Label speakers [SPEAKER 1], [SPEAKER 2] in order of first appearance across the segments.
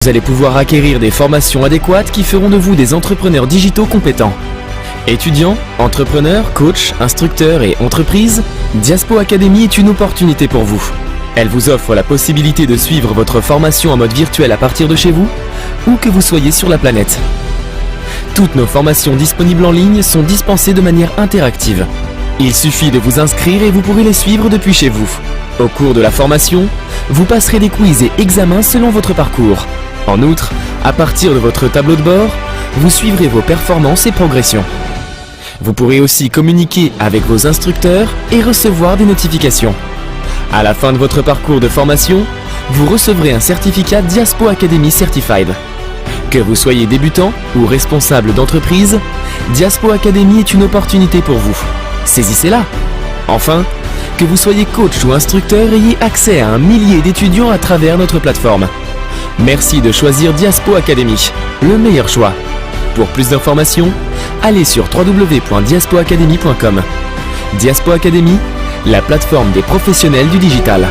[SPEAKER 1] allez pouvoir acquérir des formations adéquates qui feront de vous des entrepreneurs digitaux compétents. Étudiants, entrepreneurs, coachs, instructeurs et entreprises, Diaspo Academy est une opportunité pour vous. Elle vous offre la possibilité de suivre votre formation en mode virtuel à partir de chez vous, où que vous soyez sur la planète. Toutes nos formations disponibles en ligne sont dispensées de manière interactive. Il suffit de vous inscrire et vous pourrez les suivre depuis chez vous. Au cours de la formation, vous passerez des quiz et examens selon votre parcours. En outre, à partir de votre tableau de bord, vous suivrez vos performances et progressions. Vous pourrez aussi communiquer avec vos instructeurs et recevoir des notifications. À la fin de votre parcours de formation, vous recevrez un certificat Diaspo Academy Certified. Que vous soyez débutant ou responsable d'entreprise, Diaspo Academy est une opportunité pour vous. Saisissez-la. Enfin, que vous soyez coach ou instructeur, ayez accès à un millier d'étudiants à travers notre plateforme. Merci de choisir Diaspo Academy, le meilleur choix. Pour plus d'informations, allez sur www.diaspoacademy.com. Diaspo Academy, la plateforme des professionnels du digital.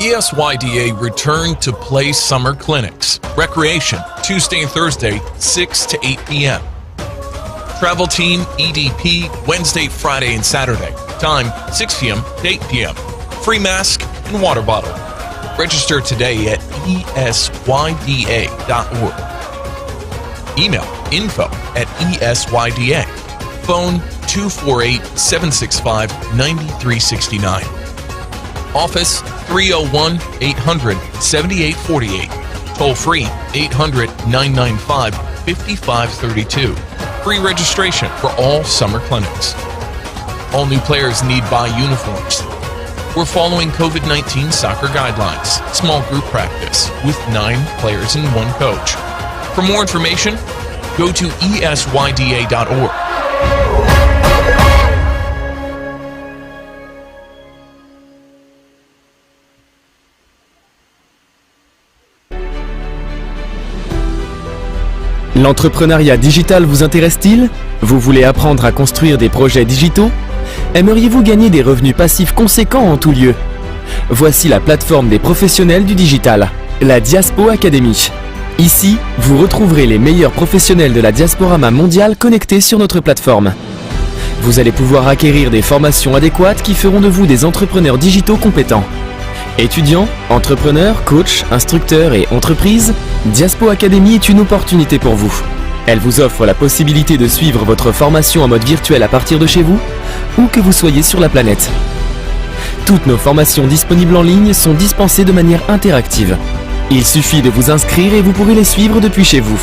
[SPEAKER 2] ESYDA returned to play summer clinics. Recreation, Tuesday and Thursday, 6 to 8 p.m. Travel team, EDP, Wednesday, Friday, and Saturday. Time, 6 p.m. to 8 p.m. Free mask and water bottle. Register today at esYDA.org. Email info@esYDA. Phone 248-765-9369. Office 301-800-7848. Toll free 800-995-5532. Free registration for all summer clinics. All new players need buy uniforms. We're following COVID-19 soccer guidelines. Small group practice with 9 players and 1 coach. For more information, go to esYDA.org.
[SPEAKER 1] L'entrepreneuriat digital vous intéresse-t-il? Vous voulez apprendre à construire des projets digitaux? Aimeriez-vous gagner des revenus passifs conséquents en tout lieu? Voici la plateforme des professionnels du digital, la Diaspo Academy. Ici, vous retrouverez les meilleurs professionnels de la diasporama mondiale connectés sur notre plateforme. Vous allez pouvoir acquérir des formations adéquates qui feront de vous des entrepreneurs digitaux compétents. Étudiants, entrepreneurs, coachs, instructeurs et entreprises, Diaspo Academy est une opportunité pour vous. Elle vous offre la possibilité de suivre votre formation en mode virtuel à partir de chez vous, où que vous soyez sur la planète. Toutes nos formations disponibles en ligne sont dispensées de manière interactive. Il suffit de vous inscrire et vous pourrez les suivre depuis chez vous.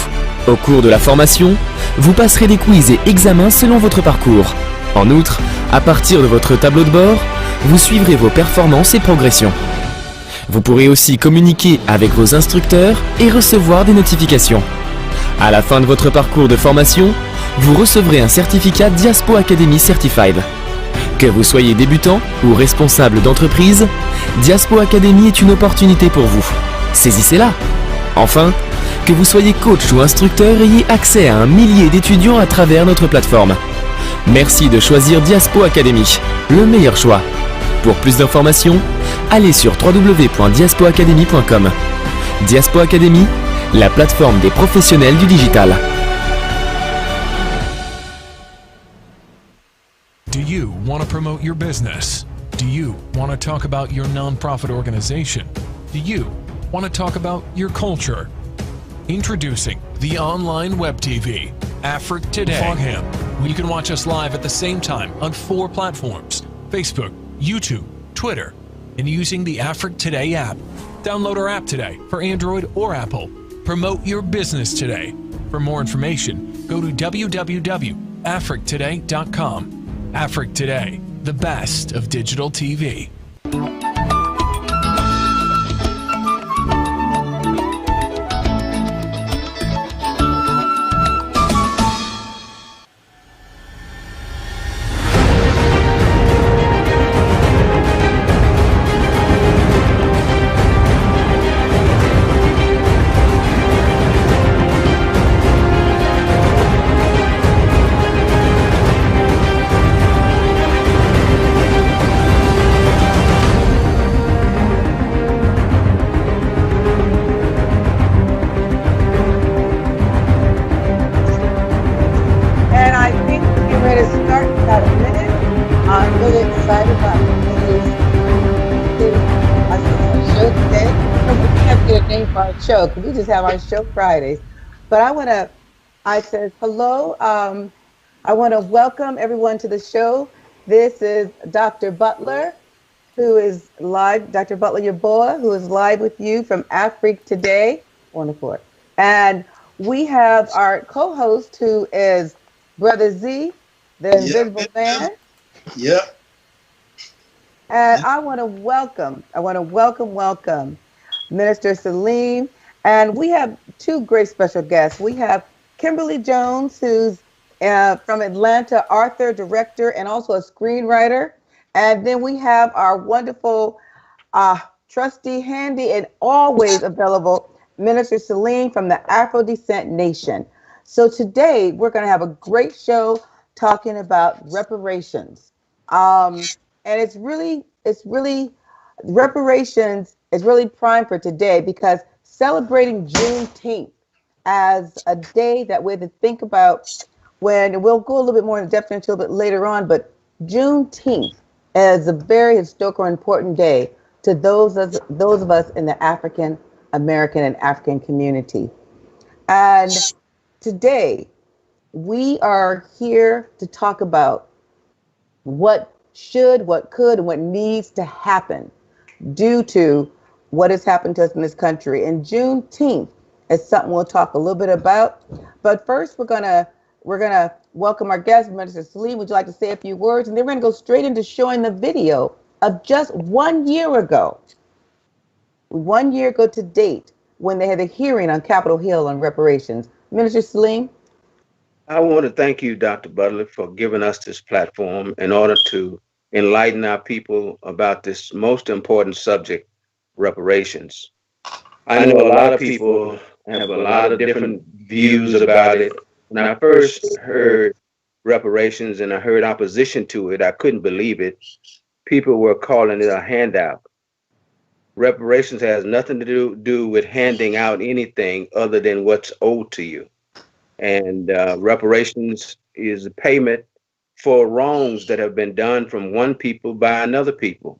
[SPEAKER 1] Au cours de la formation, vous passerez des quiz et examens selon votre parcours. En outre, à partir de votre tableau de bord, vous suivrez vos performances et progressions. Vous pourrez aussi communiquer avec vos instructeurs et recevoir des notifications. À la fin de votre parcours de formation, vous recevrez un certificat Diaspo Academy Certified. Que vous soyez débutant ou responsable d'entreprise, Diaspo Academy est une opportunité pour vous. Saisissez-la. Enfin, que vous soyez coach ou instructeur, ayez accès à un millier d'étudiants à travers notre plateforme. Merci de choisir Diaspo Academy, le meilleur choix. Pour plus d'informations, allez sur www.diaspoacademy.com. Diaspo Academy, la plateforme des professionnels du digital.
[SPEAKER 2] Do you want to promote your business? Do you want to talk about your nonprofit organization? Do you want to talk about your culture? Introducing the online web TV, Afrique Today. Fogham, where you can watch us live at the same time on 4 platforms: Facebook, YouTube, Twitter, and using the Afrique Today app. Download our app today for Android or Apple. Promote your business today. For more information, go to www.afriquetoday.com. Afrique Today, the best of digital TV.
[SPEAKER 3] our show, because we just have our show Fridays. But I said, hello. I want to welcome everyone to the show. This is Dr. Butler, who is live, Dr. Butler, your boy, who is live with you from Afrique Today. Wonderful. And we have our co-host, who is Brother Z, the Invisible Man.
[SPEAKER 4] Yep.
[SPEAKER 3] And I want to welcome Minister Salim. And we have two great special guests. We have Kimberly Jones, who's from Atlanta, author, director, and also a screenwriter. And then we have our wonderful trusty, handy, and always available Minister Salim from the Afro-Descent Nation. So today we're going to have a great show talking about reparations. And it's really reparations is really prime for today, because celebrating Juneteenth as a day that we're to think about when we'll go a little bit more in depth into a bit later on, but Juneteenth is a very historical and important day to those of us in the African American and African community. And today we are here to talk about what should, what could, and what needs to happen due to what has happened to us in this country. And Juneteenth is something we'll talk a little bit about. But first, we're gonna welcome our guest, Minister Salim. Would you like to say a few words? And then we're gonna go straight into showing the video of just 1 year ago. 1 year ago to date, when they had a hearing on Capitol Hill on reparations. Minister Salim.
[SPEAKER 5] I want to thank you, Dr. Butler, for giving us this platform in order to enlighten our people about this most important subject, reparations. I know a lot of people have a lot of different views about it. When I first heard reparations and I heard opposition to it, I couldn't believe it. People were calling it a handout. Reparations has nothing to do with handing out anything other than what's owed to you. And reparations is a payment for wrongs that have been done from one people by another people.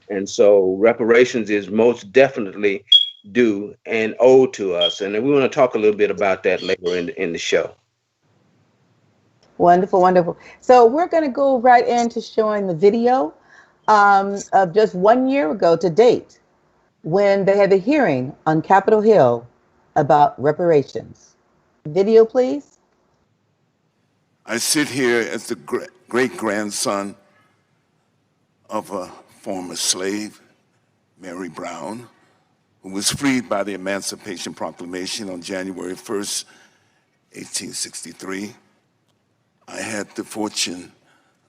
[SPEAKER 5] And so reparations is most definitely due and owed to us. And we want to talk a little bit about that later in the show.
[SPEAKER 3] Wonderful, wonderful. So we're going to go right into showing the video of just 1 year ago to date, when they had the hearing on Capitol Hill about reparations. Video, please.
[SPEAKER 4] I sit here as the great-grandson of a former slave, Mary Brown, who was freed by the Emancipation Proclamation on January 1st, 1863. I had the fortune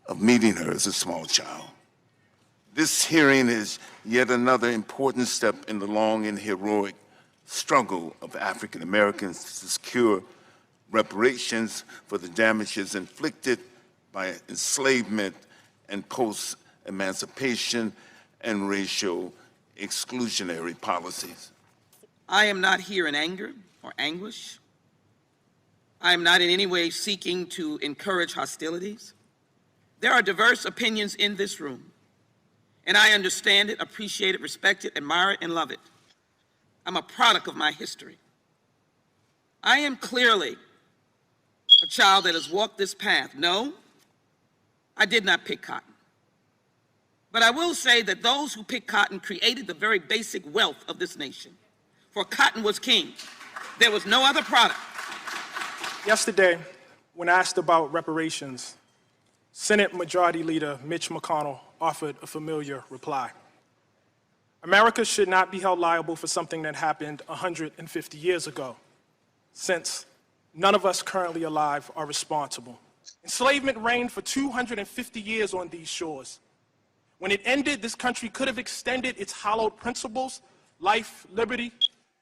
[SPEAKER 4] of meeting her as a small child. This hearing is yet another important step in the long and heroic struggle of African Americans to secure reparations for the damages inflicted by enslavement and post-emancipation and racial exclusionary policies.
[SPEAKER 6] I am not here in anger or anguish. I am not in any way seeking to encourage hostilities. There are diverse opinions in this room, and I understand it, appreciate it, respect it, admire it, and love it. I'm a product of my history. I am clearly a child that has walked this path. No, I did not pick cotton. But I will say that those who picked cotton created the very basic wealth of this nation. For cotton was king. There was no other product.
[SPEAKER 7] Yesterday, when asked about reparations, Senate Majority Leader Mitch McConnell offered a familiar reply. America should not be held liable for something that happened 150 years ago, since none of us currently alive are responsible. Enslavement reigned for 250 years on these shores. When it ended, this country could have extended its hallowed principles, life, liberty,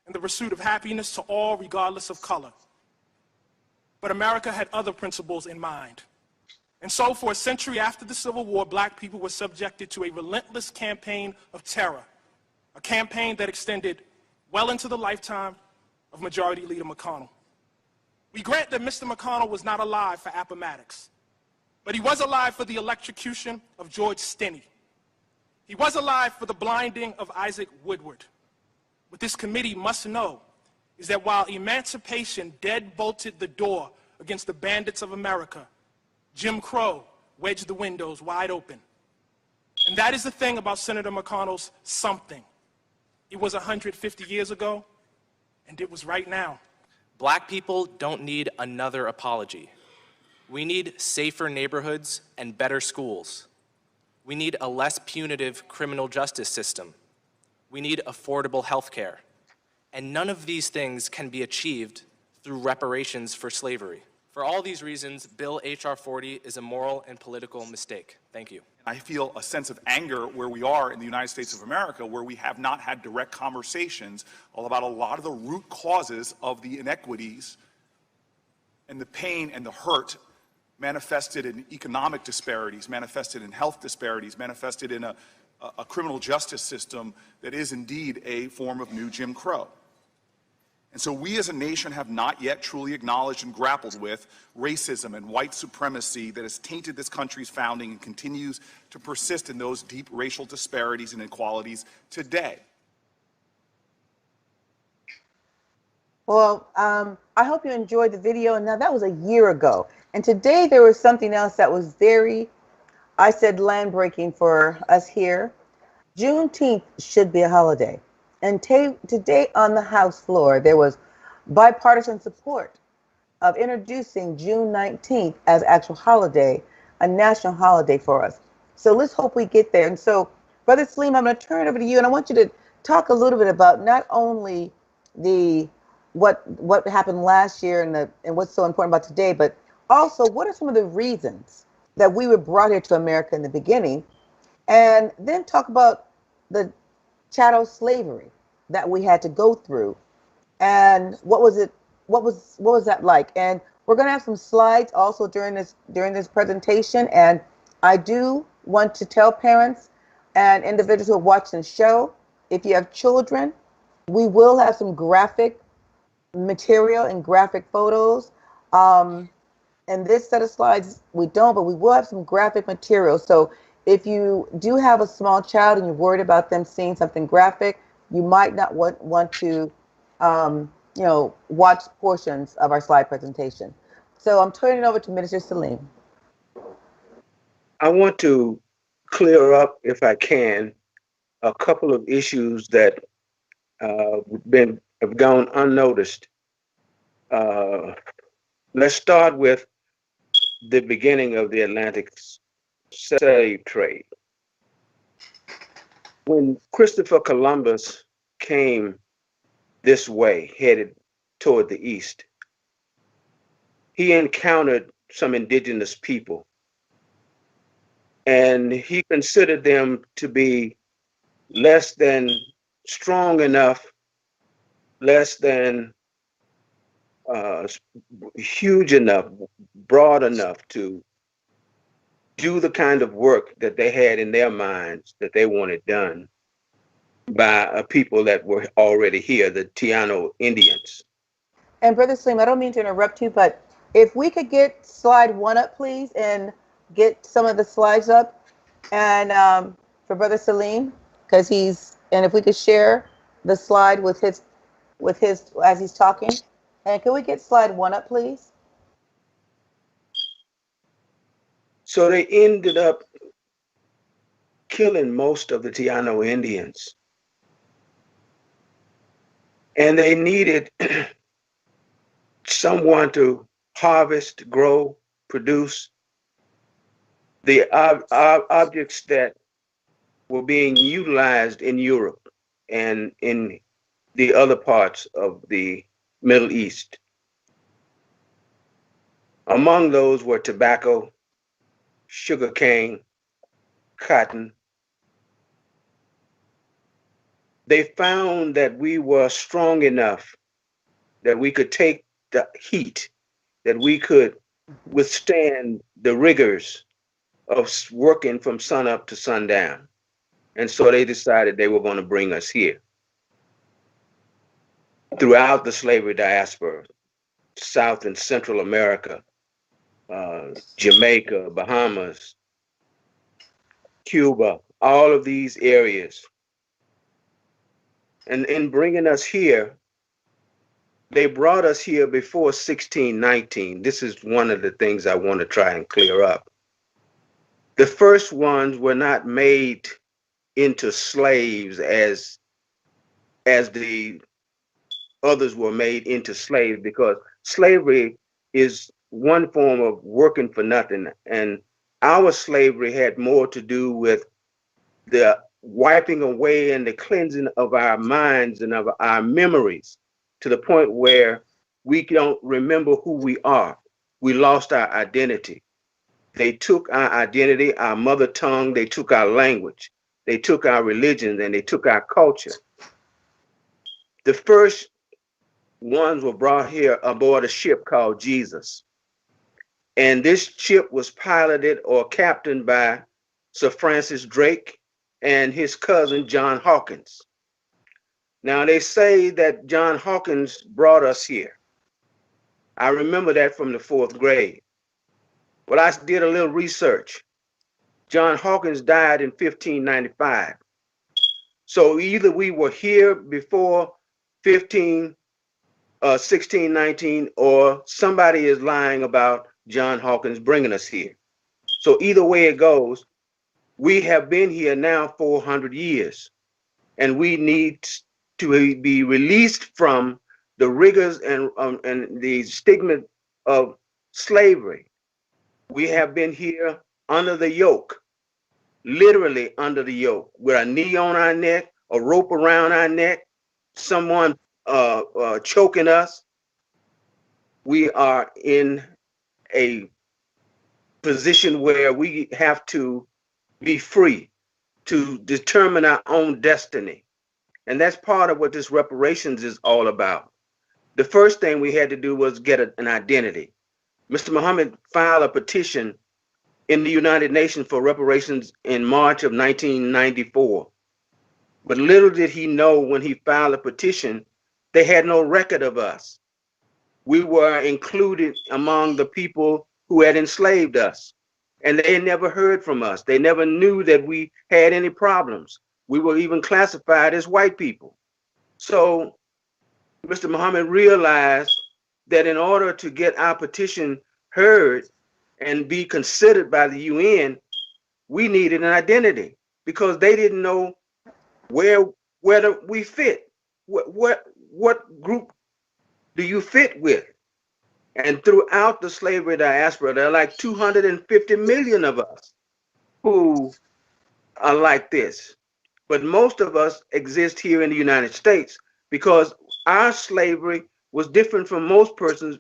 [SPEAKER 7] and the pursuit of happiness to all, regardless of color. But America had other principles in mind. And so for a century after the Civil War, Black people were subjected to a relentless campaign of terror, a campaign that extended well into the lifetime of Majority Leader McConnell. We grant that Mr. McConnell was not alive for Appomattox, but he was alive for the electrocution of George Stinney. He was alive for the blinding of Isaac Woodward. What this committee must know is that while emancipation deadbolted the door against the bandits of America, Jim Crow wedged the windows wide open. And that is the thing about Senator McConnell's something. It was 150 years ago, and it was right now.
[SPEAKER 8] Black people don't need another apology. We need safer neighborhoods and better schools. We need a less punitive criminal justice system. We need affordable health care. And none of these things can be achieved through reparations for slavery. For all these reasons, Bill H.R. 40 is a moral and political mistake. Thank you.
[SPEAKER 9] I feel a sense of anger where we are in the United States of America, where we have not had direct conversations all about a lot of the root causes of the inequities and the pain and the hurt manifested in economic disparities, manifested in health disparities, manifested in a criminal justice system that is indeed a form of new Jim Crow. And so we as a nation have not yet truly acknowledged and grappled with racism and white supremacy that has tainted this country's founding and continues to persist in those deep racial disparities and inequalities today.
[SPEAKER 3] Well, I hope you enjoyed the video. And now that was a year ago. And today there was something else that was very, I said, land breaking for us here. Juneteenth should be a holiday. And today on the House floor, there was bipartisan support of introducing June 19th as actual holiday, a national holiday for us. So let's hope we get there. And so, Brother Salim, I'm going to turn it over to you, and I want you to talk a little bit about not only what happened last year and what's so important about today, but also what are some of the reasons that we were brought here to America in the beginning, and then talk about the chattel slavery that we had to go through, and what was that like? And we're going to have some slides also during this presentation. And I do want to tell parents and individuals who are watching the show, if you have children, we will have some graphic material and graphic photos. And this set of slides we don't, but we will have some graphic material. So if you do have a small child and you're worried about them seeing something graphic, you might not want to, watch portions of our slide presentation. So I'm turning it over to Minister Salim.
[SPEAKER 5] I want to clear up, if I can, a couple of issues that have gone unnoticed. Let's start with the beginning of the Atlantic slave trade. When Christopher Columbus came this way, headed toward the east, he encountered some indigenous people, and he considered them to be less than strong enough, less than huge enough, broad enough to do the kind of work that they had in their minds that they wanted done by a people that were already here, the Taino Indians.
[SPEAKER 3] And Brother Salim, I don't mean to interrupt you, but if we could get slide 1 up, please, and get some of the slides up, and for Brother Salim, because if we could share the slide with his as he's talking, and can we get slide 1 up, please?
[SPEAKER 5] So they ended up killing most of the Taino Indians. And they needed someone to harvest, grow, produce the objects that were being utilized in Europe and in the other parts of the Middle East. Among those were tobacco, sugarcane, cotton. They found that we were strong enough that we could take the heat, that we could withstand the rigors of working from sunup to sundown. And so they decided they were going to bring us here. Throughout the slavery diaspora, South and Central America, Jamaica, Bahamas, Cuba, all of these areas, And in bringing us here, they brought us here before 1619. This is one of the things I want to try and clear up. The first ones were not made into slaves as the others were made into slaves, because slavery is one form of working for nothing. And our slavery had more to do with the wiping away and the cleansing of our minds and of our memories, to the point where we don't remember who we are. We lost our identity. They took our identity, our mother tongue, they took our language, they took our religion, and they took our culture. The first ones were brought here aboard a ship called Jesus. And this ship was piloted or captained by Sir Francis Drake and his cousin, John Hawkins. Now, they say that John Hawkins brought us here. I remember that from the 4th grade. But I did a little research. John Hawkins died in 1595. So either we were here before 1619, or somebody is lying about John Hawkins bringing us here. So either way it goes, we have been here now 400 years, and we need to be released from the rigors and the stigma of slavery. We have been here under the yoke, literally under the yoke, with a knee on our neck, a rope around our neck, someone choking us. We are in a position where we have to be free to determine our own destiny. And that's part of what this reparations is all about. The first thing we had to do was get an identity. Mr. Muhammad filed a petition in the United Nations for reparations in March of 1994. But little did he know, when he filed a petition, they had no record of us. We were included among the people who had enslaved us, and they never heard from us. They never knew that we had any problems. We were even classified as white people. So Mr. Muhammad realized that in order to get our petition heard and be considered by the UN, we needed an identity, because they didn't know where we fit. What group do you fit with? And throughout the slavery diaspora, there are like 250 million of us who are like this. But most of us exist here in the United States because our slavery was different from most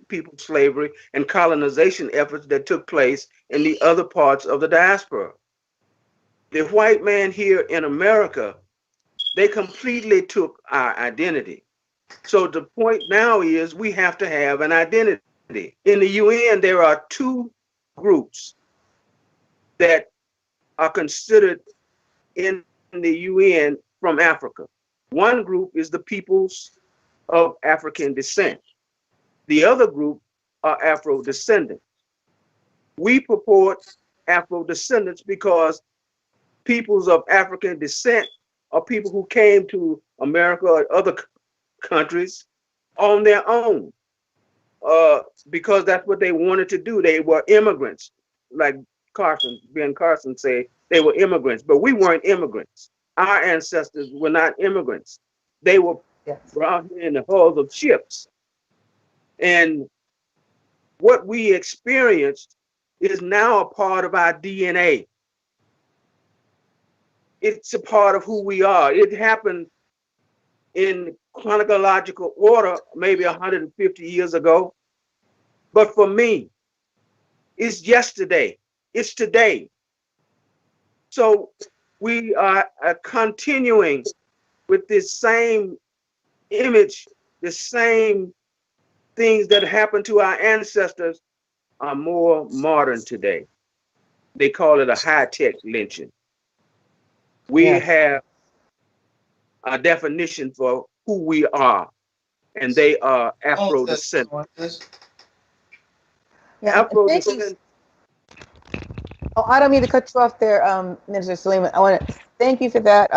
[SPEAKER 5] people's slavery and colonization efforts that took place in the other parts of the diaspora. The white man here in America, they completely took our identity. So the point now is we have to have an identity. In the UN, there are 2 groups that are considered in the UN from Africa. One group is the peoples of African descent. The other group are Afro-descendants. We purport Afro-descendants because peoples of African descent are people who came to America or other countries on their own, because that's what they wanted to do. They were immigrants, like Ben Carson said, they were immigrants, but we weren't immigrants. Our ancestors were not immigrants. They were brought here in the hulls of ships. And what we experienced is now a part of our DNA. It's a part of who we are. It happened in chronological order maybe 150 years ago. But for me, it's yesterday. It's today. So we are continuing with this same image, the same things that happened to our ancestors are more modern today. They call it a high-tech lynching. We have a definition for who we are, and they are Afro-descendants. Afro-descendants.
[SPEAKER 3] Oh, I don't mean to cut you off there, Minister Salima. I want to thank you for that.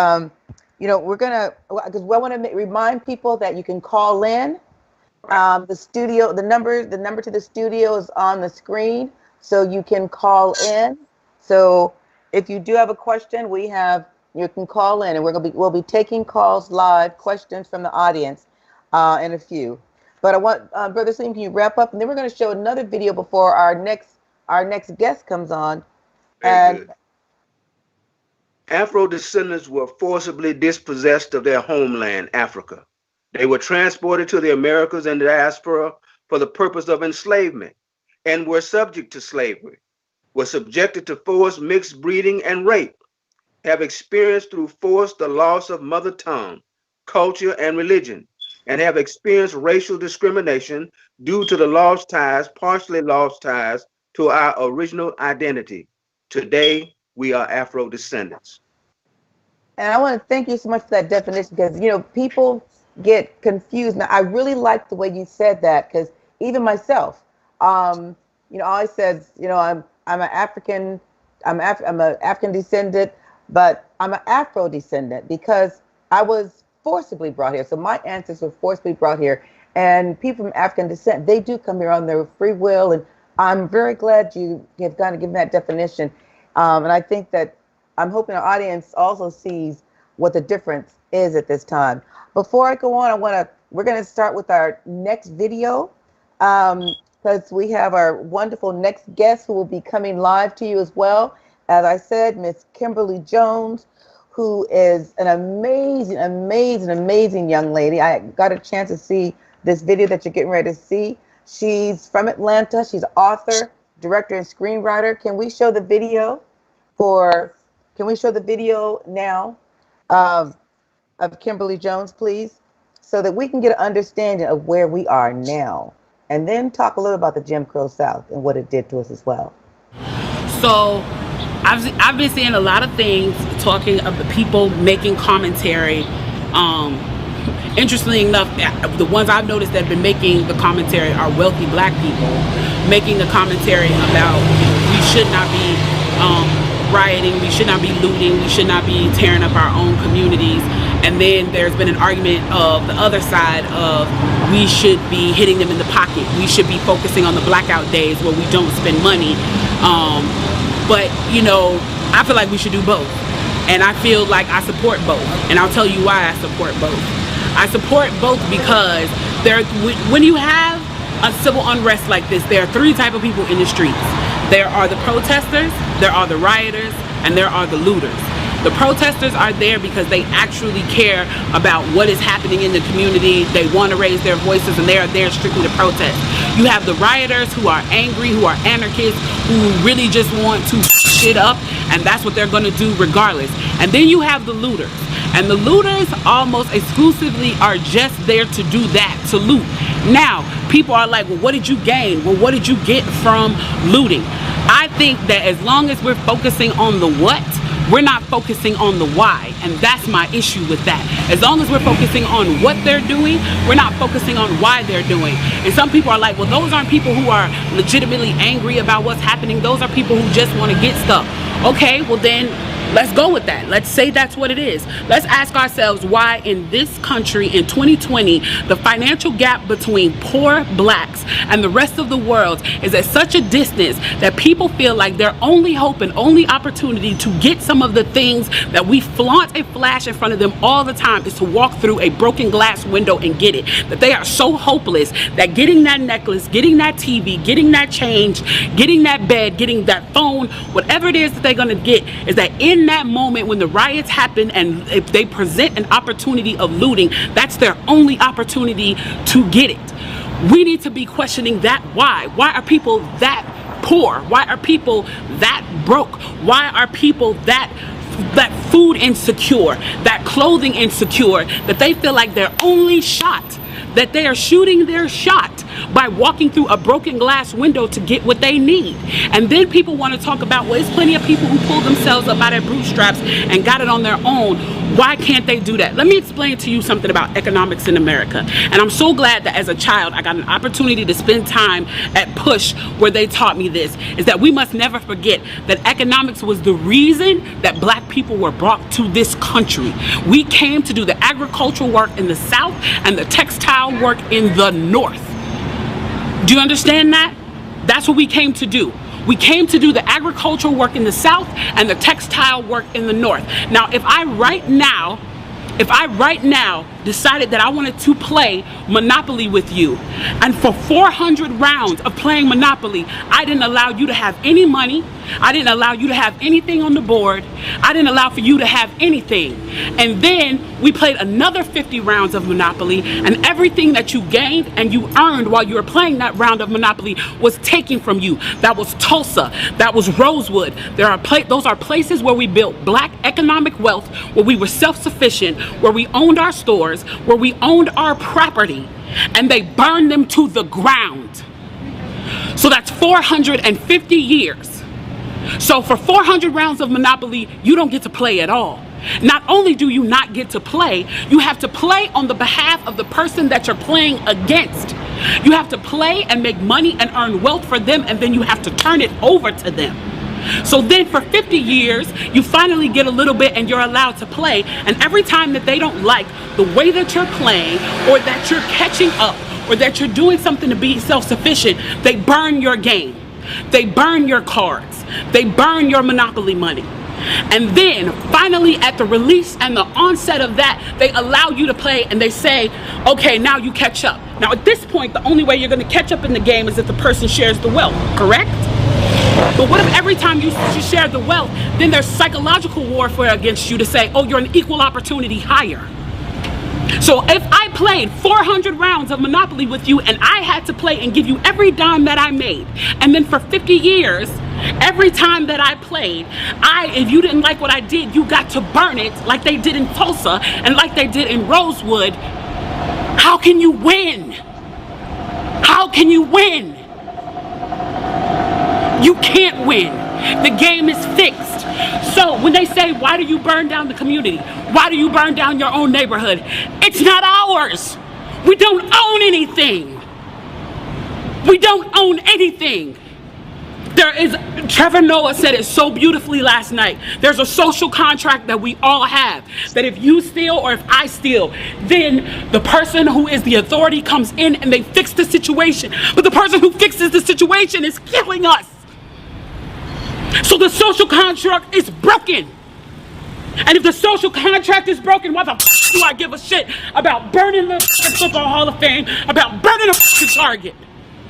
[SPEAKER 3] we're gonna, because we want to remind people that you can call in. The studio, the number to the studio is on the screen, so you can call in. So if you do have a question, you can call in, and we'll be taking calls live, questions from the audience, in a few. But I want, Brother Salim, can you wrap up, and then we're going to show another video before our next guest comes on.
[SPEAKER 5] Very good. Afro descendants were forcibly dispossessed of their homeland, Africa. They were transported to the Americas and diaspora for the purpose of enslavement, and were subject to slavery, were subjected to forced mixed breeding and rape, have experienced through force the loss of mother tongue, culture, and religion, and have experienced racial discrimination due to the partially lost ties to our original identity. Today, we are Afro descendants.
[SPEAKER 3] And I want to thank you so much for that definition, because, people get confused. Now, I really like the way you said that, because even myself, I always said, I'm an African, I'm an African descendant, but I'm an Afro descendant because I was forcibly brought here. So my ancestors were forcibly brought here, and people from African descent, they do come here on their free will. And I'm very glad you have kind of given that definition. And I think that I'm hoping our audience also sees what the difference is at this time. Before I go on, we're going to start with our next video, because we have our wonderful next guest who will be coming live to you as well. As I said, Miss Kimberly Jones, who is an amazing, amazing, amazing young lady. I got a chance to see this video that you're getting ready to see. She's from Atlanta. She's an author, director, and screenwriter. Can we show the video now of Kimberly Jones, please, so that we can get an understanding of where we are now, and then talk a little about the Jim Crow South and what it did to us as well.
[SPEAKER 10] So I've been seeing a lot of things talking of the people making commentary. Interestingly enough, the ones I've noticed that have been making the commentary are wealthy black people making the commentary about we should not be rioting, we should not be looting, we should not be tearing up our own communities. And then there's been an argument of the other side of we should be hitting them in the pocket. We should be focusing on the blackout days where we don't spend money. But, I feel like we should do both. And I feel like I support both. And I'll tell you why I support both. I support both because when you have a civil unrest like this, there are three types of people in the streets. There are the protesters, there are the rioters, and there are the looters. The protesters are there because they actually care about what is happening in the community. They want to raise their voices, and they are there strictly to protest. You have the rioters who are angry, who are anarchists, who really just want to shit up, and that's what they're going to do regardless. And then you have the looters. And the looters almost exclusively are just there to do that, to loot. Now, people are like, well, what did you gain? Well, what did you get from looting? I think that as long as we're focusing on the what, we're not focusing on the why, and that's my issue with that. As long as we're focusing on what they're doing, we're not focusing on why they're doing. And some people are like, well, those aren't people who are legitimately angry about what's happening. Those are people who just want to get stuff. Okay, well then, let's go with that. Let's say that's what it is. Let's ask ourselves why in this country in 2020, the financial gap between poor blacks and the rest of the world is at such a distance that people feel like their only hope and only opportunity to get some of the things that we flaunt and flash in front of them all the time is to walk through a broken glass window and get it. That they are so hopeless that getting that necklace, getting that TV, getting that change, getting that bed, getting that phone, whatever it is that they're going to get, is that in that moment when the riots happen and if they present an opportunity of looting, that's their only opportunity to get it. We need to be questioning that why. Why are people that poor? Why are people that broke? Why are people that food insecure, that clothing insecure, that they feel like their only shot, that they are shooting their shot by walking through a broken glass window to get what they need. And then people want to talk about, well, there's plenty of people who pulled themselves up by their bootstraps and got it on their own. Why can't they do that? Let me explain to you something about economics in America. And I'm so glad that as a child, I got an opportunity to spend time at Push where they taught me this, is that we must never forget that economics was the reason that black people were brought to this country. We came to do the agricultural work in the South and the textile work in the North. Do you understand that? That's what we came to do. We came to do the agricultural work in the South and the textile work in the North. Now, if I right now decided that I wanted to play Monopoly with you, and for 400 rounds of playing Monopoly, I didn't allow you to have any money, I didn't allow you to have anything on the board, I didn't allow for you to have anything. And then we played another 50 rounds of Monopoly, and everything that you gained and you earned while you were playing that round of Monopoly was taken from you. That was Tulsa, that was Rosewood. Those are places where we built black economic wealth, where we were self-sufficient, where we owned our stores, where we owned our property, and they burned them to the ground. So that's 450 years. So for 400 rounds of Monopoly, you don't get to play at all. Not only do you not get to play, you have to play on the behalf of the person that you're playing against. You have to play and make money and earn wealth for them, and then you have to turn it over to them. So then for 50 years, you finally get a little bit and you're allowed to play. And every time that they don't like the way that you're playing, or that you're catching up, or that you're doing something to be self-sufficient, they burn your game. They burn your cards. They burn your Monopoly money. And then finally at the release and the onset of that, they allow you to play and they say, okay, now you catch up. Now at this point, the only way you're going to catch up in the game is if the person shares the wealth, correct? But what if every time you share the wealth, then there's psychological warfare against you to say, oh, you're an equal opportunity hire. So if I played 400 rounds of Monopoly with you and I had to play and give you every dime that I made, and then for 50 years, every time that I played, if you didn't like what I did, you got to burn it like they did in Tulsa and like they did in Rosewood, how can you win? How can you win? You can't win. The game is fixed. So when they say, why do you burn down the community? Why do you burn down your own neighborhood? It's not ours. We don't own anything. We don't own anything. Trevor Noah said it so beautifully last night. There's a social contract that we all have, that if you steal or if I steal, then the person who is the authority comes in and they fix the situation. But the person who fixes the situation is killing us. So the social contract is broken. And if the social contract is broken, why the f do I give a shit about burning the Football Hall of Fame, about burning the Target?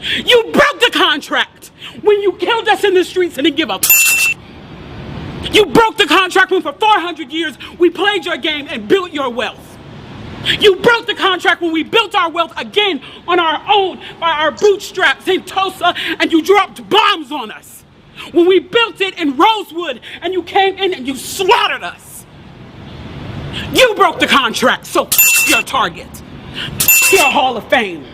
[SPEAKER 10] You broke the contract when you killed us in the streets and didn't give up. You broke the contract when for 400 years we played your game and built your wealth. You broke the contract when we built our wealth again on our own, by our bootstraps in Tulsa, and you dropped bombs on us. When we built it in Rosewood and you came in and you slaughtered us. You broke the contract, so your Target, your Hall of Fame.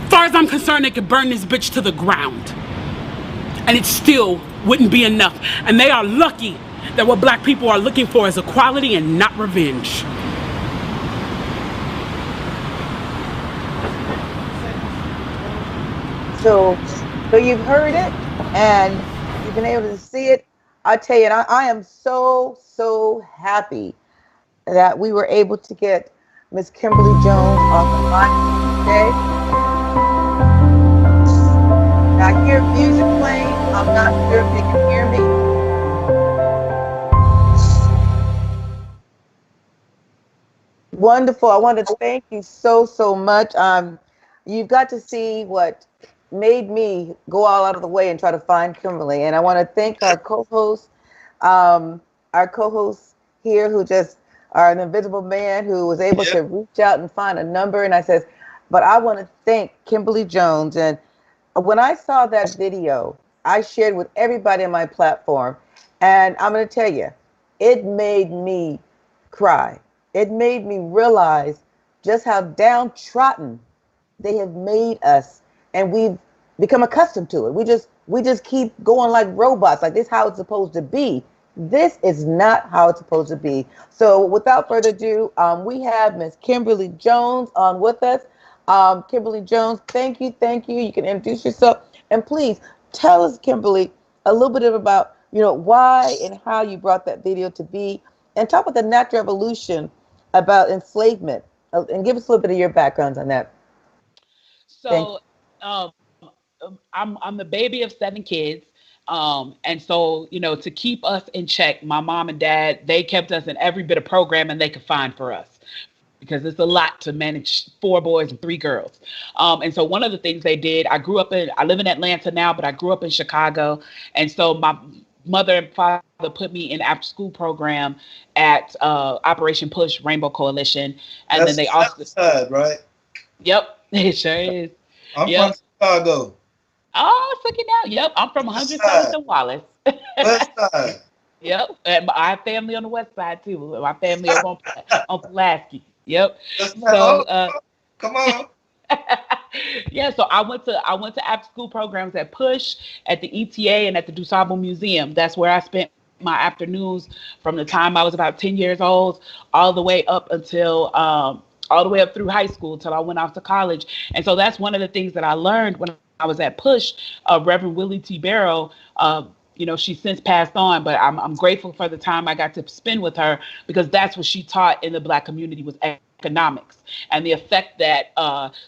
[SPEAKER 10] As far as I'm concerned, they could burn this bitch to the ground. And it still wouldn't be enough. And they are lucky that what black people are looking for is equality and not revenge.
[SPEAKER 3] So you've heard it and you've been able to see it. I tell you, and I am so happy that we were able to get Miss Kimberly Jones off the line today. I hear music playing. I'm not sure if they can hear me. Wonderful. I want to thank you so much. You've got to see what made me go all out of the way and try to find Kimberly. And I want to thank our co-hosts here who just are an invisible man who was able to reach out and find a number. And I says, but I want to thank Kimberly Jones. And when I saw that video, I shared with everybody on my platform. And I'm going to tell you, it made me cry. It made me realize just how downtrodden they have made us, and we've become accustomed to it. We just keep going like robots, like this is how it's supposed to be. This is not how it's supposed to be. So without further ado, we have Miss Kimberly Jones on with us. Kimberly Jones, thank you. You can introduce yourself, and please tell us, Kimberly, a little bit about why and how you brought that video to be, and talk about the natural evolution about enslavement, and give us a little bit of your background on that.
[SPEAKER 10] So, I'm the baby of 7 kids. And so, to keep us in check, my mom and dad, they kept us in every bit of programming they could find for us, because it's a lot to manage 4 boys and 3 girls. And so one of the things they did, I live in Atlanta now, but I grew up in Chicago. And so my mother and father put me in after school program at Operation Push Rainbow Coalition. And then they also
[SPEAKER 11] side, right?
[SPEAKER 10] Yep, it sure is.
[SPEAKER 11] I'm from Chicago.
[SPEAKER 10] Oh, look at now. Yep, I'm from 107th and Wallace.
[SPEAKER 11] West side.
[SPEAKER 10] Yep, and I have family on the west side too. My family over on Pulaski. Yep. So
[SPEAKER 11] come on.
[SPEAKER 10] Yeah, so I went to after school programs at Push, at the ETA, and at the DuSable Museum. That's where I spent my afternoons from the time I was about 10 years old all the way up until all the way up through high school till I went off to college. And so that's one of the things that I learned when I was at Push. Reverend Willie T. Barrow, she's since passed on, but I'm grateful for the time I got to spend with her, because that's what she taught in the Black community, was economics and the effect that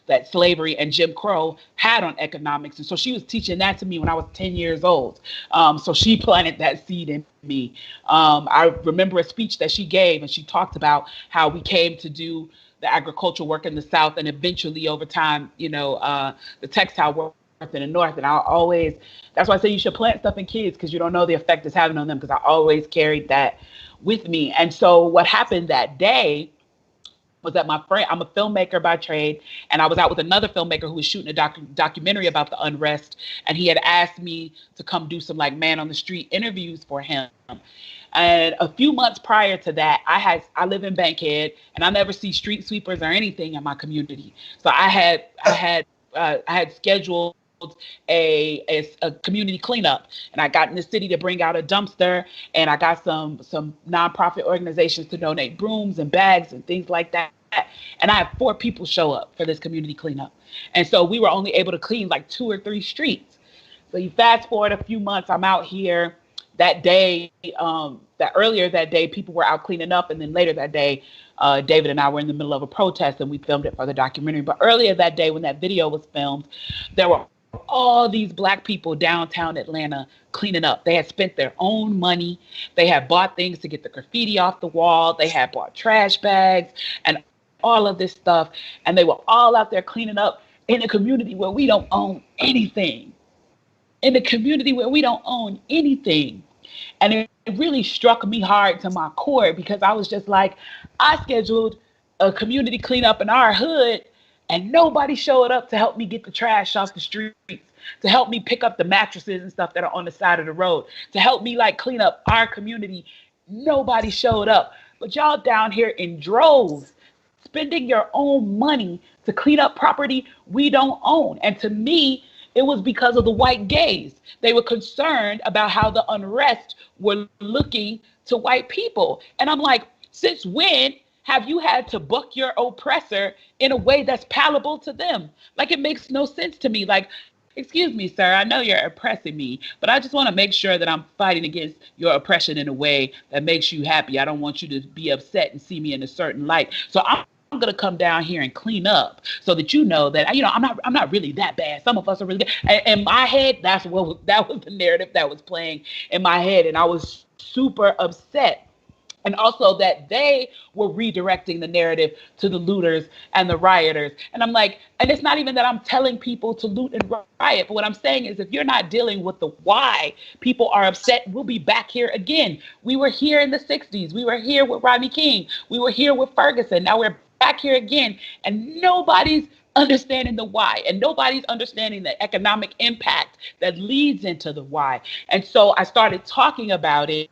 [SPEAKER 10] that slavery and Jim Crow had on economics. And so she was teaching that to me when I was 10 years old. So she planted that seed in me. I remember a speech that she gave, and she talked about how we came to do the agricultural work in the South, and eventually over time, the textile work in the North. And that's why I say you should plant stuff in kids, because you don't know the effect it's having on them, because I always carried that with me. And so what happened that day was that my friend, I'm a filmmaker by trade, and I was out with another filmmaker who was shooting a documentary about the unrest, and he had asked me to come do some like man on the street interviews for him. And a few months prior to that, I live in Bankhead, and I never see street sweepers or anything in my community. So I had scheduled a community cleanup, and I got in the city to bring out a dumpster, and I got some nonprofit organizations to donate brooms and bags and things like that. And I had 4 people show up for this community cleanup. And so we were only able to clean like 2 or 3 streets. So you fast forward a few months, I'm out here that day, earlier that day, people were out cleaning up. And then later that day, David and I were in the middle of a protest, and we filmed it for the documentary. But earlier that day, when that video was filmed, there were all these Black people downtown Atlanta cleaning up. They had spent their own money. They had bought things to get the graffiti off the wall. They had bought trash bags and all of this stuff. And they were all out there cleaning up in a community where we don't own anything. And it really struck me hard to my core, because I was just like, I scheduled a community cleanup in our hood, and nobody showed up to help me get the trash off the streets, to help me pick up the mattresses and stuff that are on the side of the road, to help me like clean up our community. Nobody showed up. But y'all down here in droves, spending your own money to clean up property we don't own. And to me, it was because of the white gaze. They were concerned about how the unrest were looking to white people. And I'm like, since when have you had to buck your oppressor in a way that's palatable to them? Like, it makes no sense to me. Like, excuse me, sir, I know you're oppressing me, but I just want to make sure that I'm fighting against your oppression in a way that makes you happy. I don't want you to be upset and see me in a certain light. So I'm going to come down here and clean up so that you know that, I'm not really that bad. Some of us are really bad. In my head, that was the narrative that was playing in my head. And I was super upset. And also that they were redirecting the narrative to the looters and the rioters. And I'm like, and it's not even that I'm telling people to loot and riot, but what I'm saying is, if you're not dealing with the why people are upset, we'll be back here again. We were here in the 60s. We were here with Rodney King. We were here with Ferguson. Now we're back here again. And nobody's understanding the why, and nobody's understanding the economic impact that leads into the why. And so I started talking about it.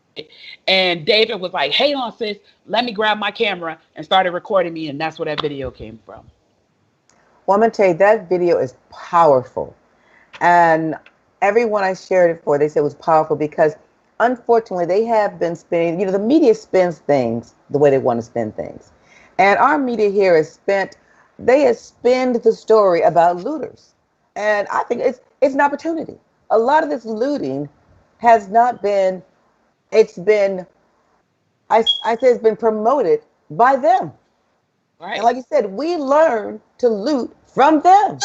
[SPEAKER 10] And David was like, hey on sis, let me grab my camera, and started recording me, and that's where that video came from.
[SPEAKER 3] Well, I'm going to tell you, that video is powerful. And everyone I shared it for, they said it was powerful because unfortunately they have been spinning, you know, the media spins things the way they want to spin things. And our media here they have spinned the story about looters. And I think it's an opportunity. A lot of this looting has not been, it's been, I say it's been promoted by them.
[SPEAKER 10] Right.
[SPEAKER 3] And like you said, we learn to loot from them.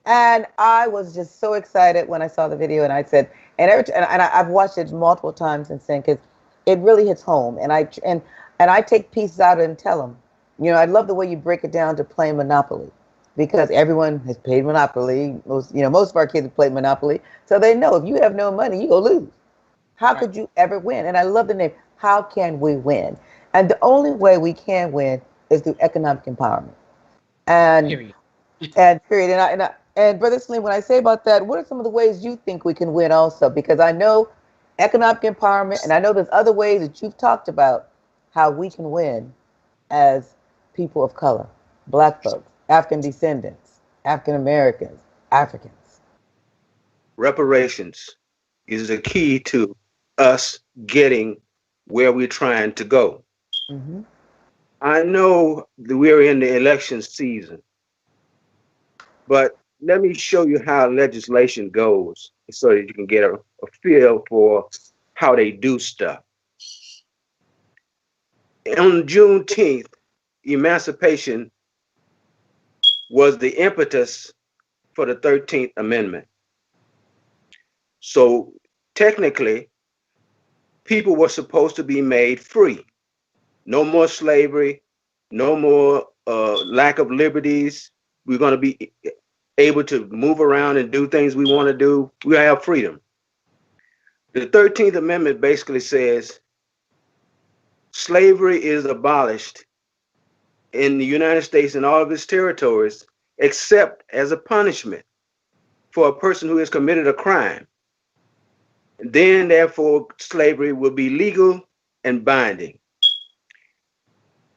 [SPEAKER 3] And I was just so excited when I saw the video, and I said, and I've watched it multiple times since then because it really hits home. And I take pieces out and tell them, you know, I love the way you break it down to playing Monopoly, because everyone has played Monopoly. Most of our kids have played Monopoly, so they know if you have no money, you go lose. How could you ever win? And I love the name. How can we win? And the only way we can win is through economic empowerment. And
[SPEAKER 10] period.
[SPEAKER 3] And Brother Slim, when I say about that, what are some of the ways you think we can win also? Because I know economic empowerment, and I know there's other ways that you've talked about how we can win as people of color, Black folks, African descendants, African Americans, Africans.
[SPEAKER 5] Reparations is the key to us getting where we're trying to go.
[SPEAKER 3] Mm-hmm.
[SPEAKER 5] I know that we're in the election season, but let me show you how legislation goes so that you can get a feel for how they do stuff. On Juneteenth, emancipation was the impetus for the 13th Amendment. So technically, people were supposed to be made free. No more slavery, no more lack of liberties. We're going to be able to move around and do things we want to do. We have freedom. The 13th Amendment basically says slavery is abolished in the United States and all of its territories, except as a punishment for a person who has committed a crime. Then, therefore, slavery will be legal and binding.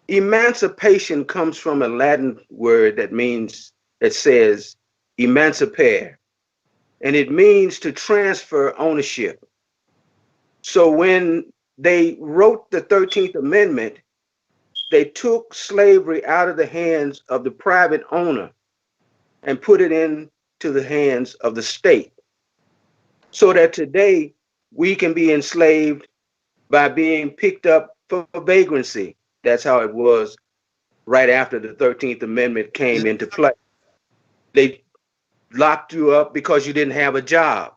[SPEAKER 5] Emancipation comes from a Latin word that says emancipare, and it means to transfer ownership. So when they wrote the 13th Amendment, they took slavery out of the hands of the private owner and put it into the hands of the state, so that today we can be enslaved by being picked up for vagrancy. That's how it was right after the 13th Amendment came into play. They locked you up because you didn't have a job.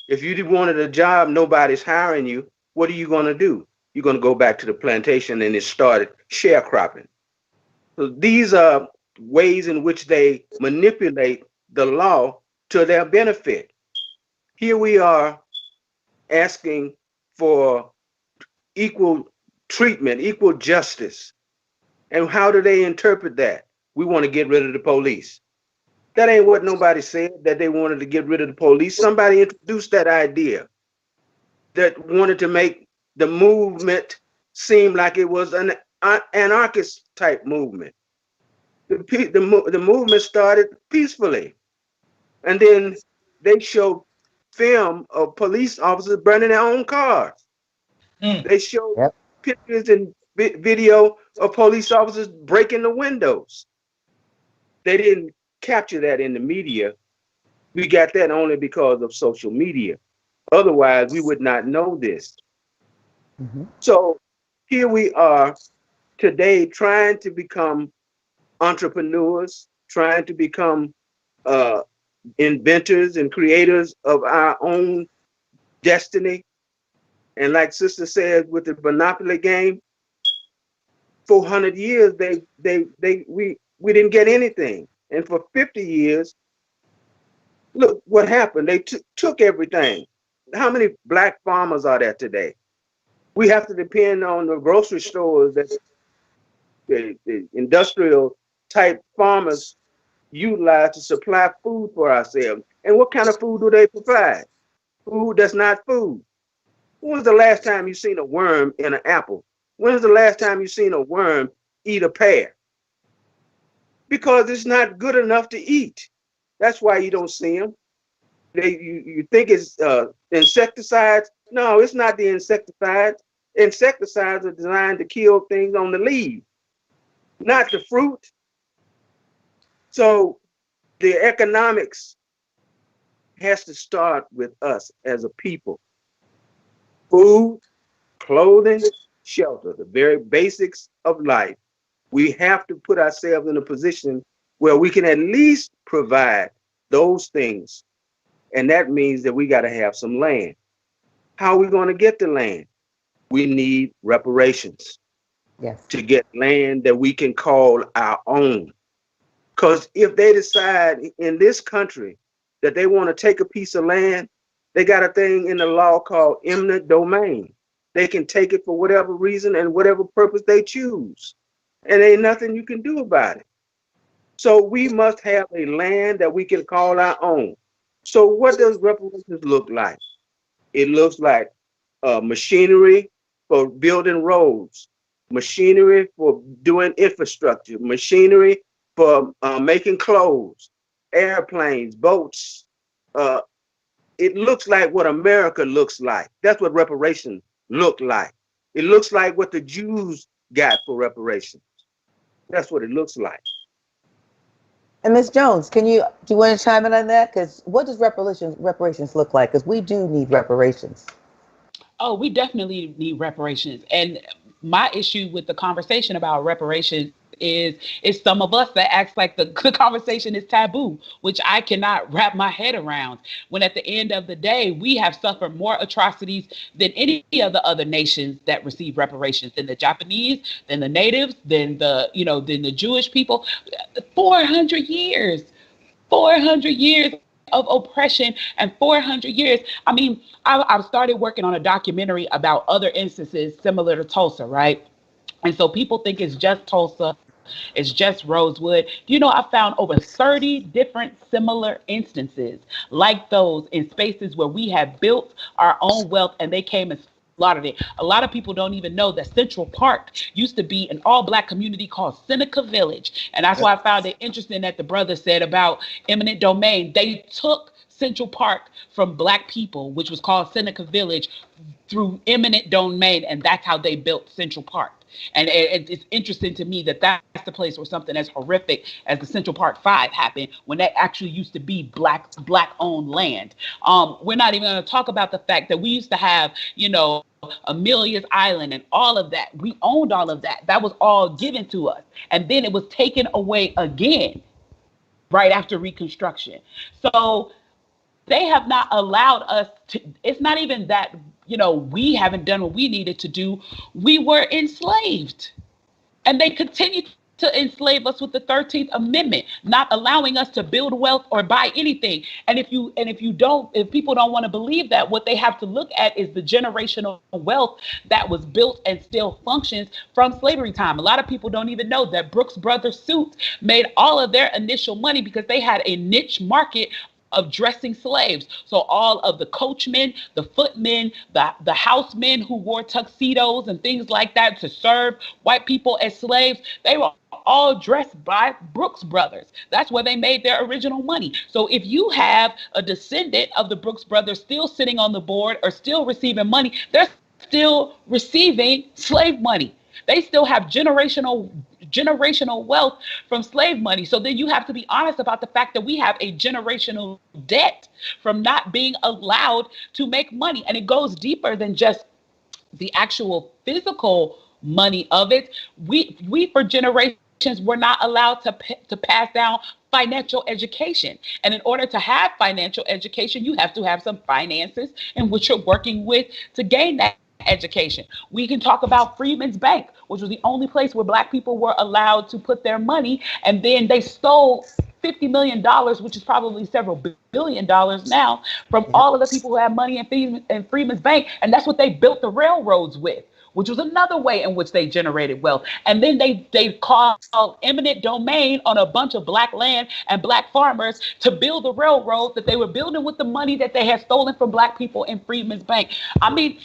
[SPEAKER 5] If you wanted a job, nobody's hiring you. What are you going to do? You're going to go back to the plantation, and it started sharecropping. So these are ways in which they manipulate the law to their benefit. Here we are asking for equal treatment, equal justice. And how do they interpret that? We want to get rid of the police. That ain't what nobody said, that they wanted to get rid of the police. Somebody introduced that idea that wanted to make the movement seem like it was an anarchist type movement. The movement started peacefully. And then they showed film of police officers burning their own cars. They showed pictures and video of police officers breaking the windows. They didn't capture that in the media. We got that only because of social media. Otherwise, we would not know this. Mm-hmm. So here we are today trying to become entrepreneurs, trying to become inventors and creators of our own destiny. And like Sister said, with the Monopoly game, 400 years we didn't get anything, and for 50 years, look what happened. They took everything. How many Black farmers are there today? We have to depend on the grocery stores that the industrial type farmers utilize to supply food for ourselves. And what kind of food do they provide? Food that's not food. When was the last time you seen a worm in an apple? When was the last time you seen a worm eat a pear? Because it's not good enough to eat. That's why you don't see them. You think it's insecticides. No, it's not the insecticides. Insecticides are designed to kill things on the leaves, not the fruit. So the economics has to start with us as a people. Food, clothing, shelter, the very basics of life. We have to put ourselves in a position where we can at least provide those things. And that means that we got to have some land. How are we going to get the land? We need reparations.
[SPEAKER 3] Yes.
[SPEAKER 5] To get land that we can call our own. Because if they decide in this country that they want to take a piece of land, they got a thing in the law called eminent domain. They can take it for whatever reason and whatever purpose they choose. And ain't nothing you can do about it. So we must have a land that we can call our own. So what does reparations look like? It looks like machinery for building roads, machinery for doing infrastructure, machinery for making clothes, airplanes, boats. It looks like what America looks like. That's what reparations look like. It looks like what the Jews got for reparations. That's what it looks like.
[SPEAKER 3] And Ms. Jones, do you want to chime in on that? Because what does reparations look like? Because we do need reparations.
[SPEAKER 10] Oh, we definitely need reparations. And my issue with the conversation about reparations is some of us that acts like the conversation is taboo, which I cannot wrap my head around. When at the end of the day, we have suffered more atrocities than any of the other nations that receive reparations, than the Japanese, than the natives, than the Jewish people. 400 years. 400 years of oppression and 400 years. I mean, I've started working on a documentary about other instances similar to Tulsa, right? And so people think it's just Tulsa, it's just Rosewood. I found over 30 different similar instances like those in spaces where we have built our own wealth and they came and slaughtered it. A lot of people don't even know that Central Park used to be an all-Black community called Seneca Village. And that's why I found it interesting that the brother said about eminent domain. They took Central Park from Black people, which was called Seneca Village, through eminent domain, and that's how they built Central Park. And it's interesting to me that that's the place where something as horrific as the Central Park 5 happened, when that actually used to be Black-owned land. We're not even going to talk about the fact that we used to have, Amelia's Island and all of that. We owned all of that. That was all given to us. And then it was taken away again right after Reconstruction. So they have not allowed us to, it's not even that, we haven't done what we needed to do. We were enslaved. And they continued to enslave us with the 13th Amendment, not allowing us to build wealth or buy anything. And if people don't want to believe that, what they have to look at is the generational wealth that was built and still functions from slavery time. A lot of people don't even know that Brooks Brothers suits made all of their initial money because they had a niche market of dressing slaves. So all of the coachmen, the footmen, the housemen who wore tuxedos and things like that to serve white people as slaves, they were all dressed by Brooks Brothers. That's where they made their original money. So if you have a descendant of the Brooks Brothers still sitting on the board or still receiving money, they're still receiving slave money. They still have generational wealth from slave money. So then you have to be honest about the fact that we have a generational debt from not being allowed to make money. And it goes deeper than just the actual physical money of it. We for generations were not allowed to pass down financial education. And in order to have financial education, you have to have some finances in which you're working with to gain that education. We can talk about Freedmen's Bank, which was the only place where Black people were allowed to put their money. And then they stole $50 million, which is probably several billion dollars now, from all of the people who had money in Freedmen's Bank. And that's what they built the railroads with, which was another way in which they generated wealth. And then they called eminent domain on a bunch of Black land and Black farmers to build the railroad that they were building with the money that they had stolen from Black people in Freedmen's Bank. I mean,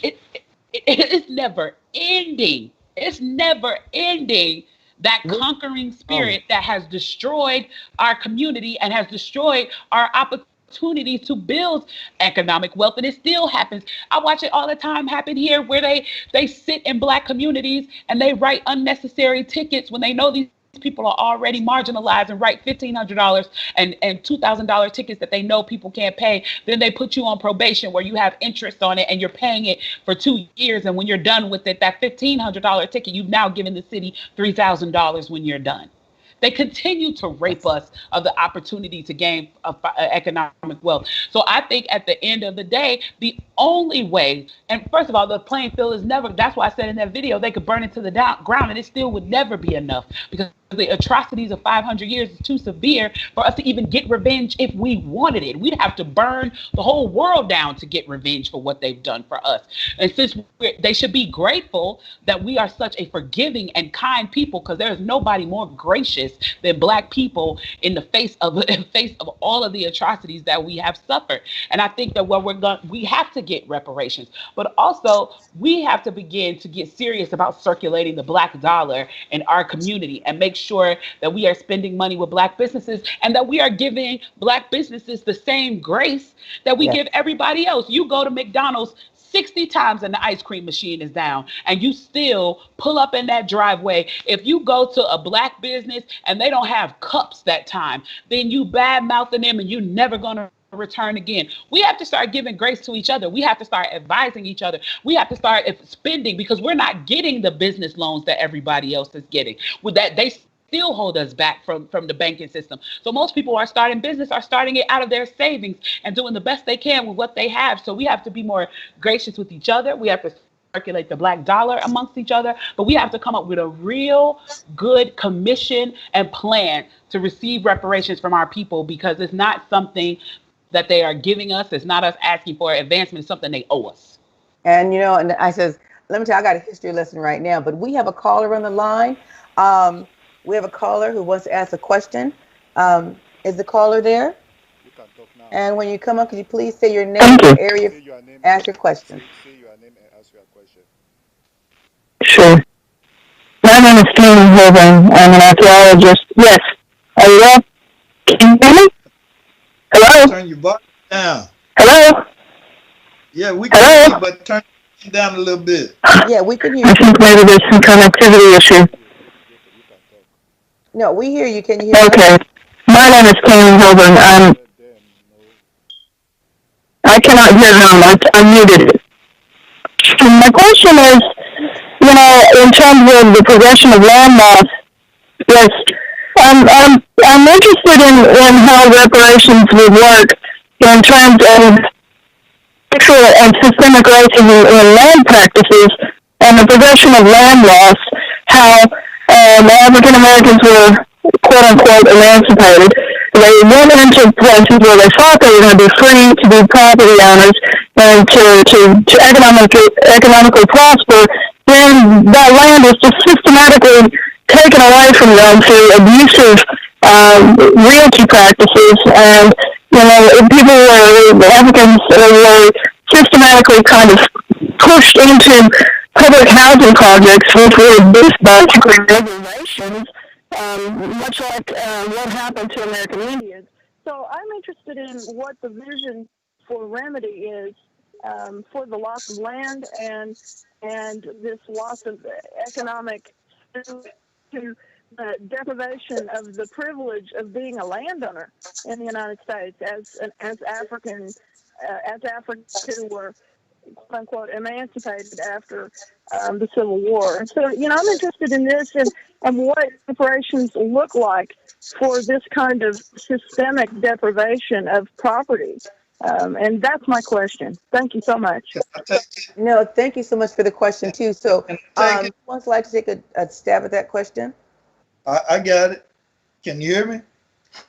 [SPEAKER 10] It's never ending. It's never ending. That conquering spirit that has destroyed our community and has destroyed our opportunity to build economic wealth, and it still happens. I watch it all the time happen here, where they sit in Black communities and they write unnecessary tickets when they know these people are already marginalized, and write $1,500 and $2,000 tickets that they know people can't pay. Then they put you on probation where you have interest on it and you're paying it for 2 years. And when you're done with it, that $1,500 ticket, you've now given the city $3,000 when you're done. They continue to rape us of the opportunity to gain economic wealth. So I think at the end of the day, the only way, and first of all, the playing field is never, that's why I said in that video, they could burn it to the ground and it still would never be enough, because the atrocities of 500 years is too severe for us to even get revenge if we wanted it. We'd have to burn the whole world down to get revenge for what they've done for us. And since they should be grateful that we are such a forgiving and kind people, because there is nobody more gracious than Black people in the face of all of the atrocities that we have suffered. And I think that we have to get reparations, but also we have to begin to get serious about circulating the Black dollar in our community and make sure that we are spending money with Black businesses and that we are giving Black businesses the same grace that we give everybody else. You go to McDonald's 60 times and the ice cream machine is down, and you still pull up in that driveway. If you go to a Black business and they don't have cups that time, then you bad mouthing them and you're never gonna return again. We have to start giving grace to each other. We have to start advising each other. We have to start spending, because we're not getting the business loans that everybody else is getting. With that, they still hold us back from the banking system. So most people are starting business, are starting it out of their savings and doing the best they can with what they have. So we have to be more gracious with each other. We have to circulate the Black dollar amongst each other, but we have to come up with a real good commission and plan to receive reparations from our people, because it's not something that they are giving us. It's not us asking for advancement. It's something they owe us.
[SPEAKER 3] And, you know, and I says, let me tell you, I got a history lesson right now, but we have a caller on the line. We have a caller who wants to ask a question. Is the caller there?
[SPEAKER 12] You can talk now.
[SPEAKER 3] And when you come up, could you please say your name, your area, ask your question.
[SPEAKER 12] Say your name and ask your question.
[SPEAKER 13] Sure. My name is Karen Hogan. I'm an archaeologist. Yes. Are you there? Can you hear me? Hello?
[SPEAKER 11] Turn your volume down.
[SPEAKER 13] Hello?
[SPEAKER 11] Yeah, we can hear you, but turn it down a little bit.
[SPEAKER 3] Yeah, we can hear
[SPEAKER 13] I
[SPEAKER 3] you.
[SPEAKER 13] think maybe there's some connectivity issue.
[SPEAKER 3] No, we hear you. Can you hear
[SPEAKER 13] Okay. My name is Karen Hogan. I cannot hear them. I'm muted. My question is, you know, in terms of the progression of land loss, yes, I'm interested in how reparations would work in terms of sexual and systemic racism in land practices and the progression of land loss, how African Americans were quote unquote emancipated. They went into places where they thought they were going to be free to be property owners and to economically prosper. Then that land was just systematically taken away from them through abusive realty practices, and you know, Africans were systematically kind of pushed into public housing projects, which were based basically reservations, much like what happened to American Indians. So I'm interested in what the vision for remedy is for the loss of land and this loss of economic to the deprivation of the privilege of being a landowner in the United States as Africans who were quote unquote emancipated after the Civil War. And so, you know, I'm interested in this and what reparations look like for this kind of systemic deprivation of property. And that's my question. Thank you so much.
[SPEAKER 3] No, thank you so much for the question too. So, who would like to take a stab at that question?
[SPEAKER 11] I got it. Can you hear me?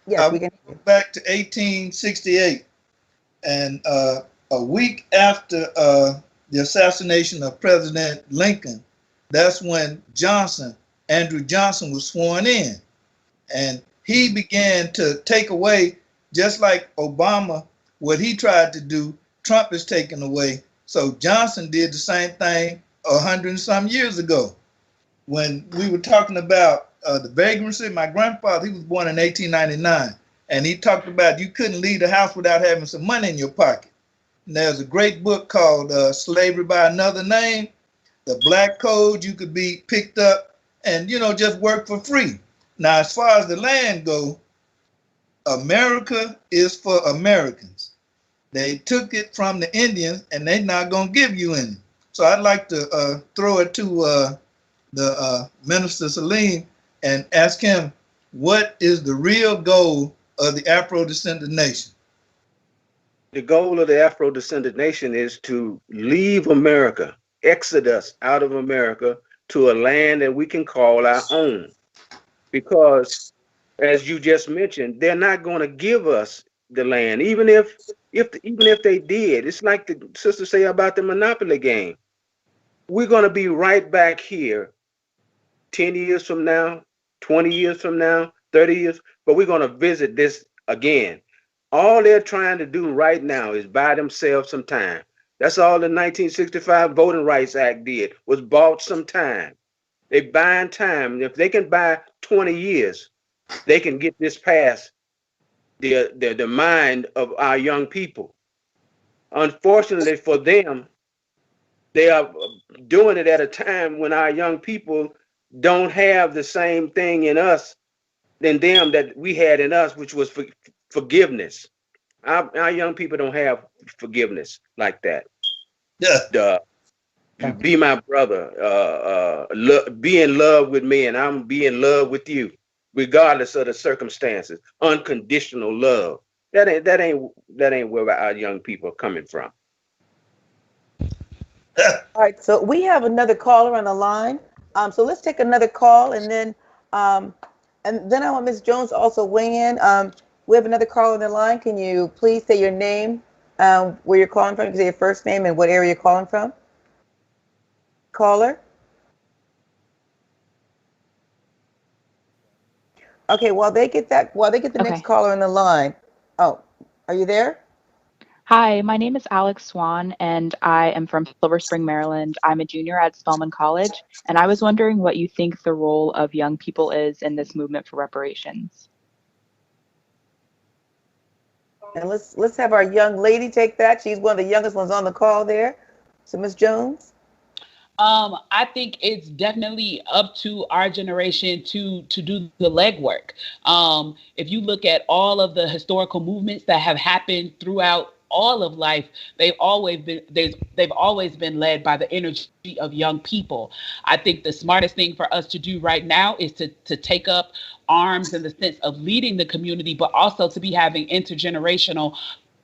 [SPEAKER 3] Yes, we can.
[SPEAKER 11] Back to 1868, and a week after the assassination of President Lincoln, that's when Andrew Johnson was sworn in, and he began to take away, just like Obama, what he tried to do. Trump is taking away So Johnson did the same thing 100 and some years ago. When we were talking about the vagrancy, my grandfather, he was born in 1899, and he talked about you couldn't leave the house without having some money in your pocket. And there's a great book called Slavery by Another Name, the Black Code. You could be picked up and, you know, just work for free. Now, as far as the land go, America is for Americans. They took it from the Indians, and they're not going to give you any. So I'd like to throw it to the Minister Salim and ask him, what is the real goal of the Afro-descended nation?
[SPEAKER 5] The goal of the Afro-descended nation is to leave America, exodus out of America to a land that we can call our own. Because, as you just mentioned, they're not going to give us the land, even if they did. It's like the sister say about the Monopoly game. We're going to be right back here 10 years from now, 20 years from now, 30 years, but we're going to visit this again. All they're trying to do right now is buy themselves some time. That's all the 1965 Voting Rights Act did, was bought some time. They buying time. If they can buy 20 years, they can get this past the mind of our young people. Unfortunately for them, they are doing it at a time when our young people don't have the same thing in us than them that we had in us, which was forgiveness. Our young people don't have forgiveness like that.
[SPEAKER 11] Yeah.
[SPEAKER 5] Be my brother, be in love with me, and I'm be in love with you, regardless of the circumstances. Unconditional love. That ain't where our young people are coming from.
[SPEAKER 3] All right, so we have another caller on the line. So let's take another call, and then I want Ms. Jones to also weigh in. We have another caller on the line. Can you please say your name, where you're calling from? You can say your first name and what area you're calling from. Caller. Okay, while they get the next caller on the line. Oh, are you there?
[SPEAKER 14] Hi, my name is Alex Swan, and I am from Silver Spring, Maryland. I'm a junior at Spelman College, and I was wondering what you think the role of young people is in this movement for reparations.
[SPEAKER 3] And let's have our young lady take that. She's one of the youngest ones on the call there. So, Ms. Jones.
[SPEAKER 10] I think it's definitely up to our generation to do the legwork. If you look at all of the historical movements that have happened throughout all of life, they've always been led by the energy of young people. I think the smartest thing for us to do right now is to take up arms in the sense of leading the community, but also to be having intergenerational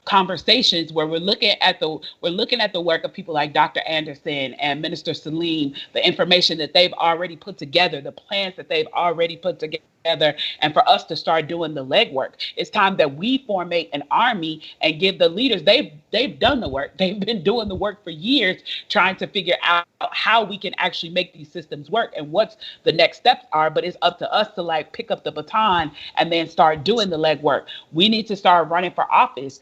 [SPEAKER 10] conversations where we're looking at the work of people like Dr. Anderson and Minister Salim, the information that they've already put together, the plans that they've already put together, and for us to start doing the legwork. It's time that we formate an army and give the leaders, they've done the work. They've been doing the work for years, trying to figure out how we can actually make these systems work and what the next steps are, but it's up to us to like pick up the baton and then start doing the legwork. We need to start running for office.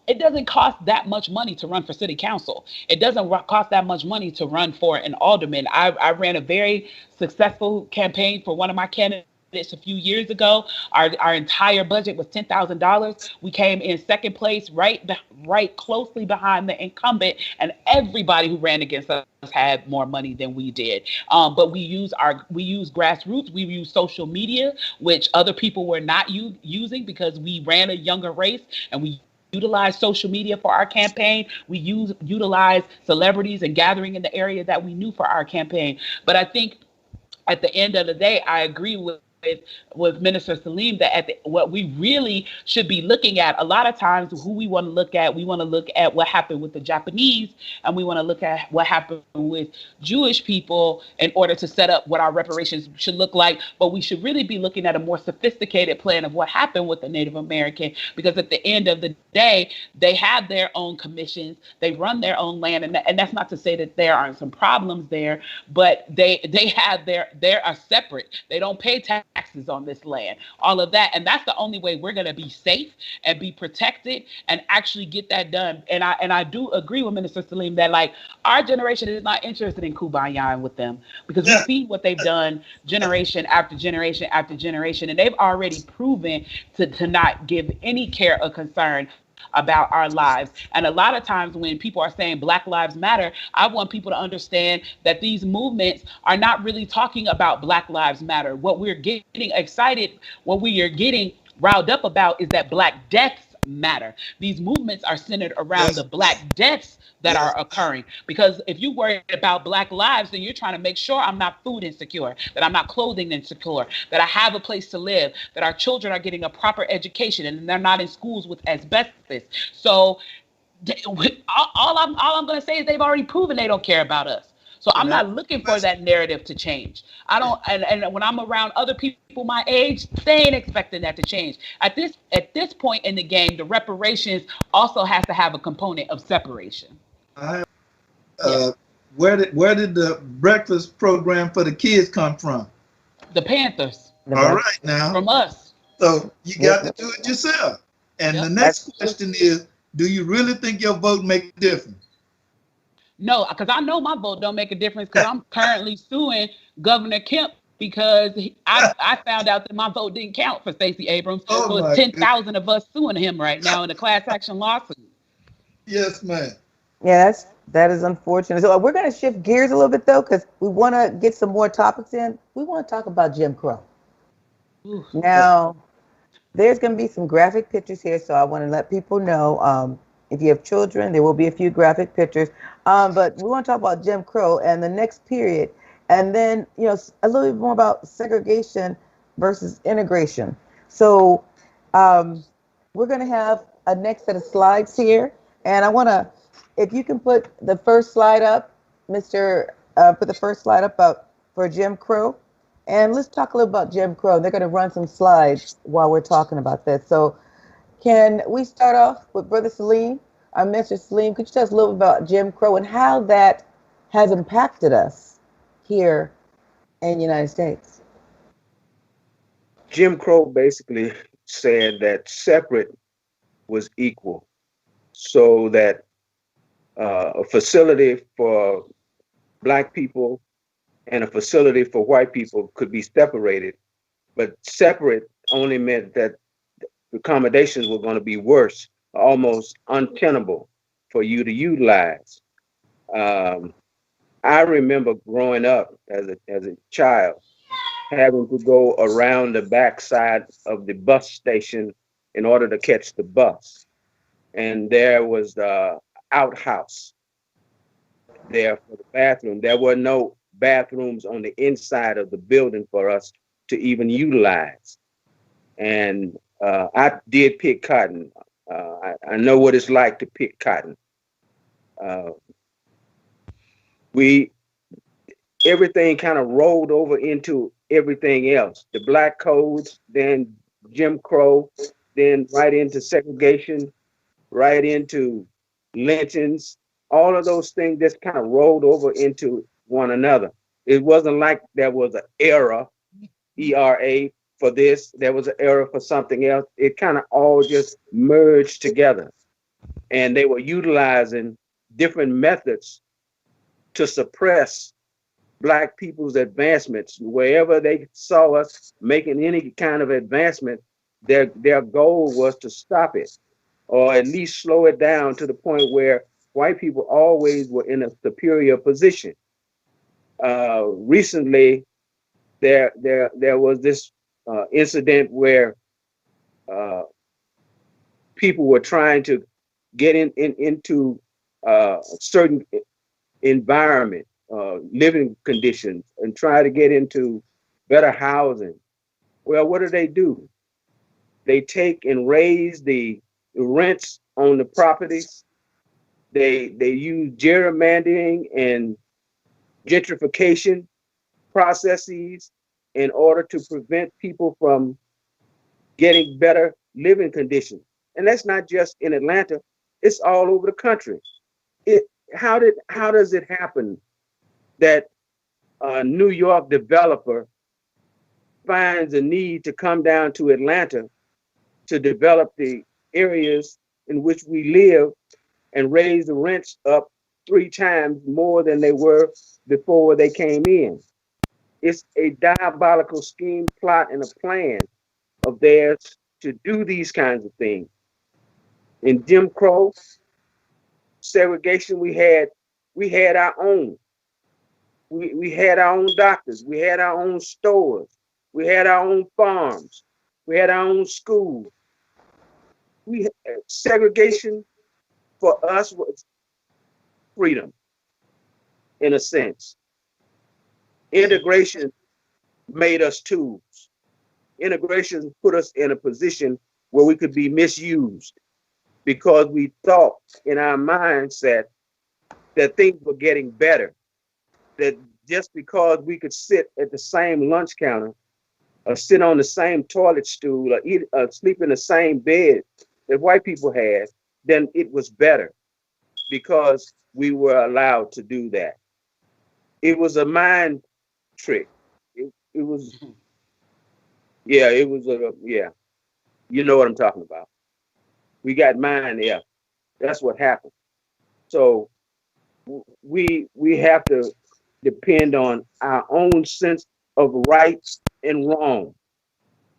[SPEAKER 10] It doesn't cost that much money to run for city council. It doesn't cost that much money to run for an alderman. I ran a very successful campaign for one of my candidates a few years ago. Our entire budget was $10,000. We came in second place, right closely behind the incumbent, and everybody who ran against us had more money than we did. But we use grassroots. We use social media, which other people were not using because we ran a younger race, and we utilize social media for our campaign. We utilize celebrities and gathering in the area that we knew for our campaign. But I think at the end of the day, I agree with Minister Salim that what we really should be looking at, a lot of times who we want to look at what happened with the Japanese, and we want to look at what happened with Jewish people in order to set up what our reparations should look like. But we should really be looking at a more sophisticated plan of what happened with the Native American, because at the end of the day, they have their own commissions, they run their own land, and that's not to say that there aren't some problems there, but they are separate. They don't pay taxes taxes on this land, all of that. And that's the only way we're going to be safe and be protected and actually get that done. And I do agree with Minister Salim that like our generation is not interested in kumbaya with them, because we've seen what they've done generation after generation after generation, and they've already proven to not give any care or concern about our lives. And a lot of times when people are saying Black Lives Matter, I want people to understand that these movements are not really talking about Black Lives Matter. What we're getting excited, what we are getting riled up about is that Black deaths matter. These movements are centered around the Black deaths that are occurring. Because if you worry about Black lives, then you're trying to make sure I'm not food insecure, that I'm not clothing insecure, that I have a place to live, that our children are getting a proper education and they're not in schools with asbestos. So all I'm going to say is they've already proven they don't care about us. So I'm not looking for that narrative to change. I don't, and when I'm around other people my age, they ain't expecting that to change. At this point in the game, the reparations also has to have a component of separation.
[SPEAKER 11] Where did the breakfast program for the kids come from?
[SPEAKER 10] The Panthers.
[SPEAKER 11] All right, now
[SPEAKER 10] from us.
[SPEAKER 11] So you got to do it yourself. And the next question is, do you really think your vote make a difference?
[SPEAKER 10] No, because I know my vote don't make a difference, because I'm currently suing Governor Kemp because I found out that my vote didn't count for Stacey Abrams. So it's 10,000 of us suing him right now in a class action lawsuit.
[SPEAKER 11] Yes, ma'am.
[SPEAKER 3] Yeah, that is unfortunate. So we're going to shift gears a little bit, though, because we want to get some more topics in. We want to talk about Jim Crow. Ooh. Now, there's going to be some graphic pictures here, so I want to let people know. If you have children, there will be a few graphic pictures. But we want to talk about Jim Crow and the next period. And then, a little bit more about segregation versus integration. So we're going to have a next set of slides here. And I want to, if you can put the first slide up, put the first slide up for Jim Crow. And let's talk a little about Jim Crow. They're going to run some slides while we're talking about this. So can we start off with Brother Salim, Mr. Salim? Could you tell us a little bit about Jim Crow and how that has impacted us here in the United States?
[SPEAKER 5] Jim Crow basically said that separate was equal, so that a facility for Black people and a facility for white people could be separated, but separate only meant that accommodations were going to be worse, almost untenable for you to utilize. I remember growing up as a child, having to go around the backside of the bus station in order to catch the bus. And there was the outhouse there for the bathroom. There were no bathrooms on the inside of the building for us to even utilize. And I did pick cotton. I know what it's like to pick cotton. Everything kind of rolled over into everything else. The Black codes, then Jim Crow, then right into segregation, right into lynchings. All of those things just kind of rolled over into one another. It wasn't like there was an era, ERA, for this, there was an era for something else. It kind of all just merged together. And they were utilizing different methods to suppress Black people's advancements. Wherever they saw us making any kind of advancement, their goal was to stop it, or at least slow it down to the point where white people always were in a superior position. Recently, there was this incident where people were trying to get into a certain environment, living conditions, and try to get into better housing. Well, what do? They take and raise the rents on the properties. They use gerrymandering and gentrification processes in order to prevent people from getting better living conditions. And that's not just in Atlanta, it's all over the country. How does it happen that a New York developer finds a need to come down to Atlanta to develop the areas in which we live and raise the rents up 3 times more than they were before they came in. It's a diabolical scheme, plot, and a plan of theirs to do these kinds of things. In Jim Crow segregation, we had our own. We had our own doctors. We had our own stores. We had our own farms. We had our own schools. Segregation for us was freedom, in a sense. Integration made us tools. Integration put us in a position where we could be misused because we thought in our mindset that things were getting better, that just because we could sit at the same lunch counter or sit on the same toilet stool or eat or sleep in the same bed that white people had, then it was better because we were allowed to do that. It was a mind trick. It was, yeah, it was yeah. You know what I'm talking about. We got mind, yeah. That's what happened. So we have to depend on our own sense of right and wrong.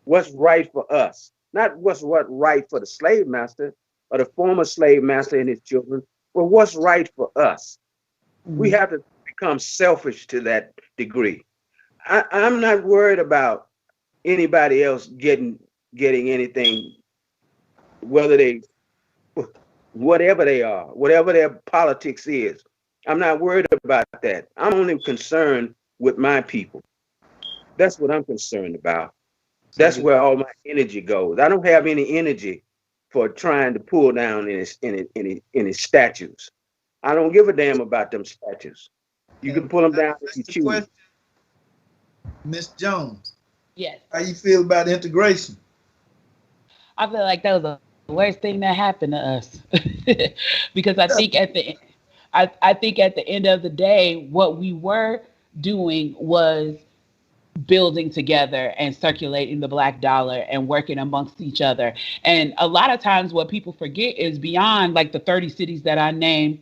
[SPEAKER 5] What's right for us, not what's right for the slave master or the former slave master and his children, but what's right for us. We have to become selfish to that degree. I'm not worried about anybody else getting anything, whether they, whatever they are, whatever their politics is. I'm not worried about that. I'm only concerned with my people. That's what I'm concerned about. That's where all my energy goes. I don't have any energy for trying to pull down any statues. I don't give a damn about them statues. You can pull them down if you choose.
[SPEAKER 11] Miss Jones.
[SPEAKER 15] Yes.
[SPEAKER 11] How you feel about integration?
[SPEAKER 15] I feel like that was the worst thing that happened to us. Because I think at the end of the day, what we were doing was building together and circulating the Black dollar and working amongst each other. And a lot of times what people forget is beyond like the 30 cities that I named,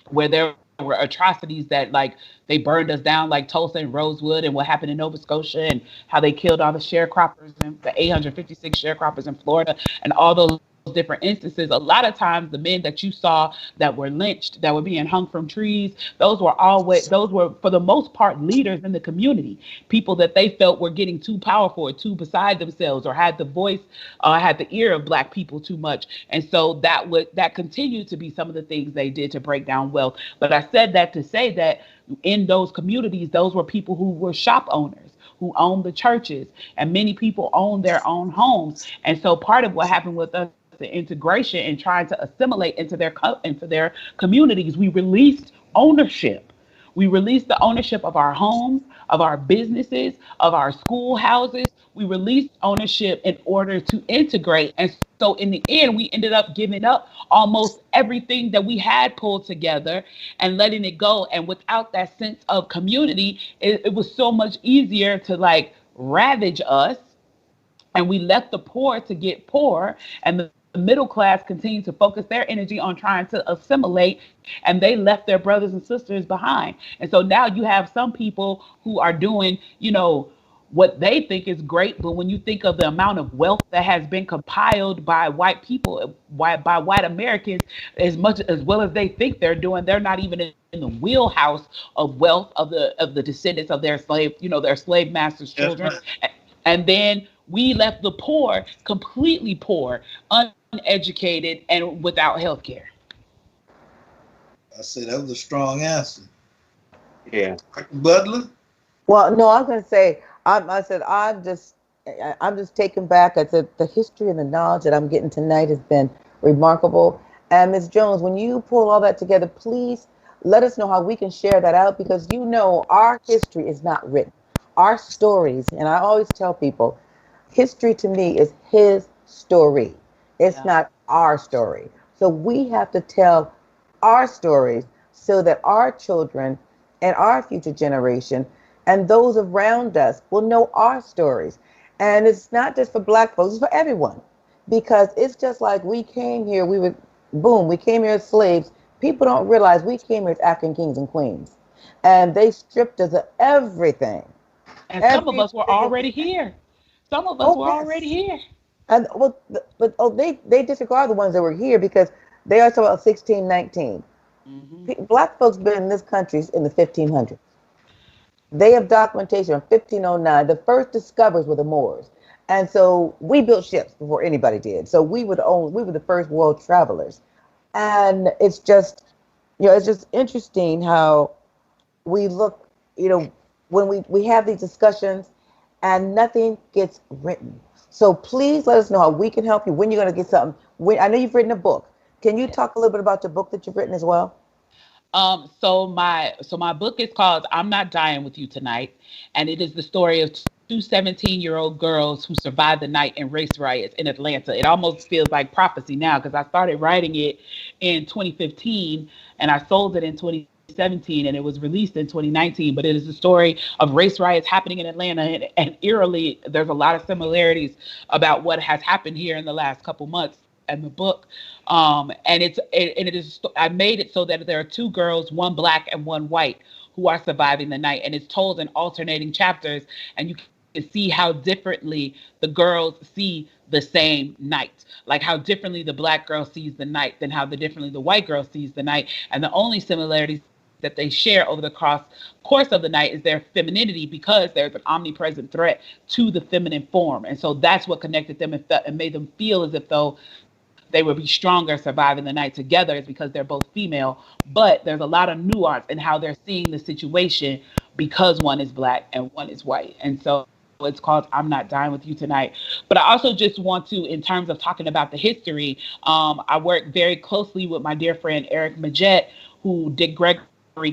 [SPEAKER 15] where there were atrocities that like they burned us down, like Tulsa and Rosewood, and what happened in Nova Scotia, and how they killed all the sharecroppers and the 856 sharecroppers in Florida, and all those different instances. A lot of times the men that you saw that were lynched, that were being hung from trees, those were for the most part leaders in the community, people that they felt were getting too powerful or too beside themselves, or had the voice, had the ear of Black people too much. And so that continued to be some of the things they did to break down wealth. But I said that to say that in those communities, those were people who were shop owners, who owned the churches, and many people owned their own homes. And so part of what happened with us, the integration and trying to assimilate into their communities, we released ownership. We released the ownership of our homes, of our businesses, of our schoolhouses. We released ownership in order to integrate. And so in the end, we ended up giving up almost everything that we had pulled together and letting it go. And without that sense of community, it was so much easier to like ravage us. And we left the poor to get poor, and the middle class continued to focus their energy on trying to assimilate, and they left their brothers and sisters behind. And so now you have some people who are doing, what they think is great, but when you think of the amount of wealth that has been compiled by white people, by white Americans, as well as they think they're doing, they're not even in the wheelhouse of wealth of the descendants of their slave masters' children. Right. And then we left the poor completely poor, uneducated, and without health care.
[SPEAKER 11] I say that was a strong answer.
[SPEAKER 5] Yeah.
[SPEAKER 11] Butler?
[SPEAKER 3] Well, no, I was going to say, I'm just taken back at the history and the knowledge that I'm getting tonight has been remarkable. And Ms. Jones, when you pull all that together, please let us know how we can share that out, because our history is not written. Our stories, and I always tell people, history to me is his story. It's not our story. So we have to tell our stories so that our children and our future generation and those around us will know our stories. And it's not just for Black folks, it's for everyone. Because it's just like we came here, we came here as slaves. People don't realize we came here as African kings and queens. And they stripped us of everything.
[SPEAKER 15] And some of
[SPEAKER 3] Every
[SPEAKER 15] us were
[SPEAKER 3] single
[SPEAKER 15] already here. Some of us
[SPEAKER 3] Oh
[SPEAKER 15] were already
[SPEAKER 3] yes.
[SPEAKER 15] here.
[SPEAKER 3] And well, they disregard the ones that were here because they are talking about 1619.
[SPEAKER 15] Hmm.
[SPEAKER 3] Black folks been in this country in the 1500s. They have documentation from 1509. The first discoverers were the Moors. And so we built ships before anybody did. So we were the first world travelers. And it's just, it's just interesting how we look, when we have these discussions and nothing gets written. So please let us know how we can help you, when you're going to get something. I know you've written a book. Can you talk a little bit about your book that you've written as well?
[SPEAKER 15] So my book is called I'm Not Dying With You Tonight, and it is the story of two 17-year-old girls who survived the night in race riots in Atlanta. It almost feels like prophecy now because I started writing it in 2015 and I sold it in 2017 and it was released in 2019. But it is the story of race riots happening in Atlanta, and eerily, there's a lot of similarities about what has happened here in the last couple months in the book. And it is, I made it so that there are two girls, one Black and one white, who are surviving the night, and it's told in alternating chapters, and you can see how differently the girls see the same night, like how differently the Black girl sees the night than how differently the white girl sees the night. And the only similarities that they share over the course of the night is their femininity, because there's an omnipresent threat to the feminine form. And so that's what connected them and made them feel as if though they would be stronger surviving the night together, is because they're both female. But there's a lot of nuance in how they're seeing the situation because one is Black and one is white. And so it's called I'm Not Dying With You Tonight. But I also just want to, in terms of talking about the history, I work very closely with my dear friend Eric Majette, who Dick Gregory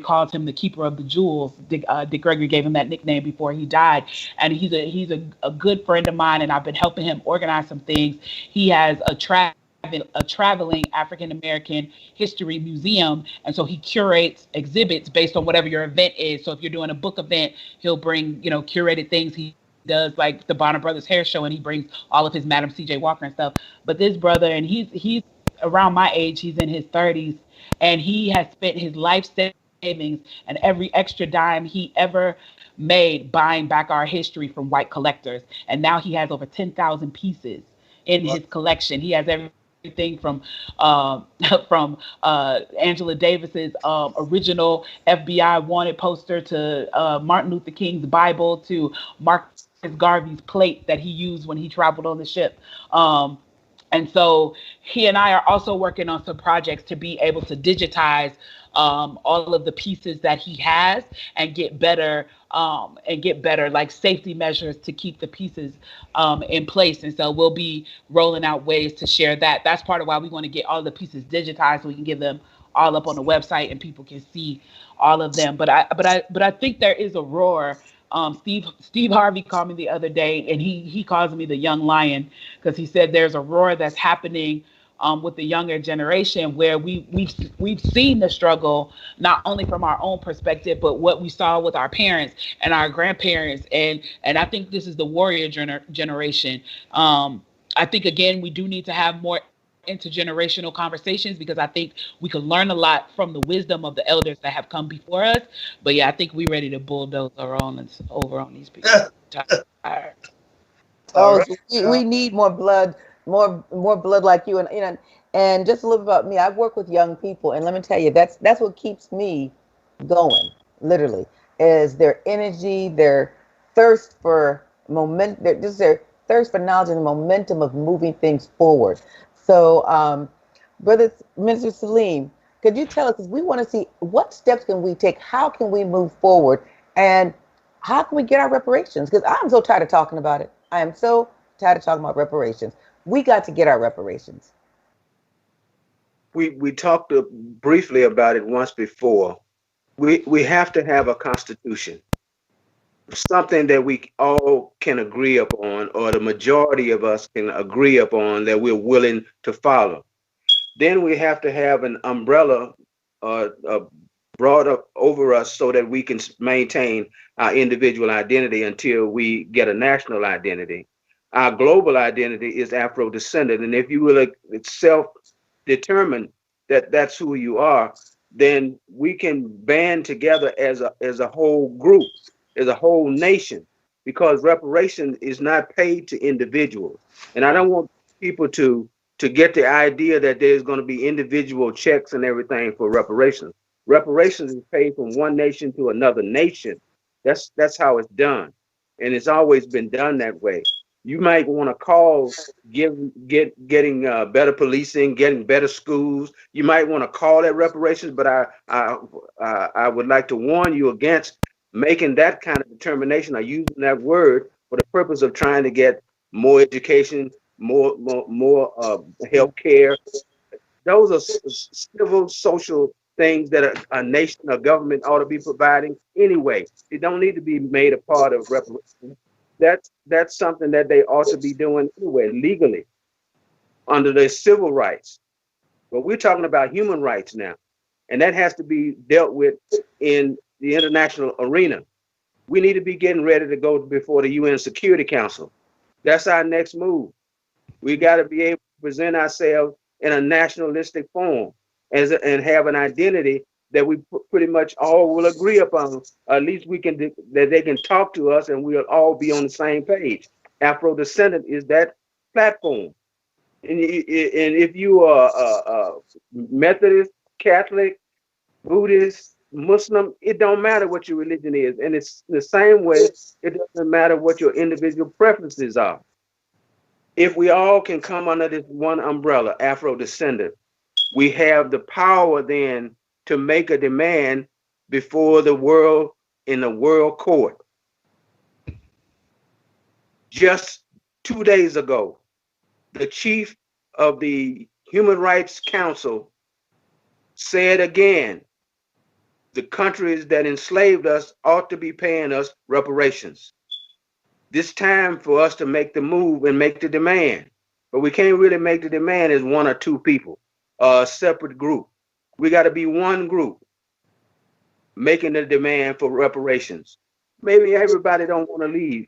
[SPEAKER 15] called him the keeper of the jewels. Dick Gregory gave him that nickname before he died. And he's a good friend of mine, and I've been helping him organize some things. He has a traveling African American history museum, and so he curates exhibits based on whatever your event is. So if you're doing a book event, he'll bring curated things. He does like the Bonner Brothers hair show, and he brings all of his Madam C.J. Walker and stuff. But this brother, and he's around my age, he's in his 30s, and he has spent his life savings and every extra dime he ever made buying back our history from white collectors. And now he has over 10,000 pieces in his collection. He has everything from Angela Davis's original FBI wanted poster to Martin Luther King's Bible to Marcus Garvey's plate that he used when he traveled on the ship. And so he and I are also working on some projects to be able to digitize all of the pieces that he has and get better like safety measures to keep the pieces in place. And so we'll be rolling out ways to share that. That's part of why we want to get all the pieces digitized so we can give them all up on the website and people can see all of them. But I think there is a roar. Steve Harvey called me the other day, and he calls me the young lion, because he said there's a roar that's happening with the younger generation, where we've seen the struggle, not only from our own perspective, but what we saw with our parents and our grandparents, and I think this is the warrior generation. I think again we do need to have more intergenerational conversations, because I think we can learn a lot from the wisdom of the elders that have come before us. But yeah, I think we're ready to bulldoze over on these people. Tired.
[SPEAKER 3] Oh, so we need more blood, more blood like you. And just a little bit about me. I work with young people, and let me tell you, that's what keeps me going. Literally, is their energy, their thirst for their thirst for knowledge and the momentum of moving things forward. So, Brother Minister Salim, could you tell us, because we want to see what steps can we take, how can we move forward, and how can we get our reparations? Because I'm so tired of talking about it. I am so tired of talking about reparations. We got to get our reparations.
[SPEAKER 5] We talked briefly about it once before. We have to have a constitution, something that we all can agree upon, or the majority of us can agree upon, that we're willing to follow. Then we have to have an umbrella, a brought up over us so that we can maintain our individual identity until we get a national identity. Our global identity is Afro-descendant, and if you will self-determine that that's who you are, then we can band together as a whole group, as a whole nation, because reparation is not paid to individuals. And I don't want people to get the idea that there's going to be individual checks and everything for reparations. Reparations is paid from one nation to another nation. That's how it's done, and it's always been done that way. You might want to call getting better policing, getting better schools. You might want to call that reparations, but I would like to warn you against making that kind of determination or using that word for the purpose of trying to get more education, more health care. Those are civil, social things that a nation or government ought to be providing anyway. It don't need to be made a part of reparations. That's something that they ought to be doing anyway, legally, under their civil rights. But we're talking about human rights now, and that has to be dealt with in the international arena. We need to be getting ready to go before the UN Security Council. That's our next move. We got to be able to present ourselves in a nationalistic form and have an identity that we pretty much all will agree upon. At least we can that they can talk to us and we'll all be on the same page. Afro-descendant is that platform. And if you are Methodist, Catholic, Buddhist, Muslim, it don't matter what your religion is. And it's the same way, it doesn't matter what your individual preferences are. If we all can come under this one umbrella, Afro-descendant, we have the power then to make a demand before the world in the world court. Just 2 days ago, the chief of the Human Rights Council said again, the countries that enslaved us ought to be paying us reparations. This time for us to make the move and make the demand. But we can't really make the demand as one or two people, a separate group. We got to be one group making the demand for reparations. Maybe everybody don't want to leave,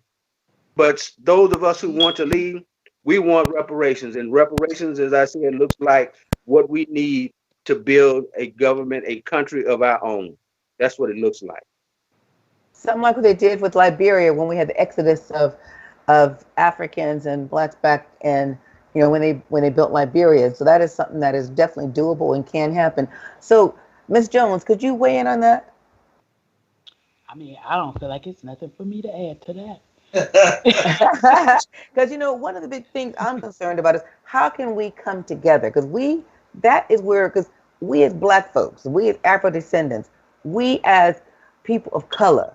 [SPEAKER 5] but those of us who want to leave, we want reparations. And reparations, as I said, looks like what we need to build a government, a country of our own. That's what it looks like.
[SPEAKER 3] Something like what they did with Liberia when we had the exodus of Africans and blacks back in, you know, when they built Liberia. So that is something that is definitely doable and can happen. So, Ms. Jones, could you weigh in on that?
[SPEAKER 15] I mean, I don't feel like it's nothing for me to add to that.
[SPEAKER 3] Because, you know, one of the big things I'm concerned about is how can we come together? Because that is where, because we as black folks, we as Afro descendants, we as people of color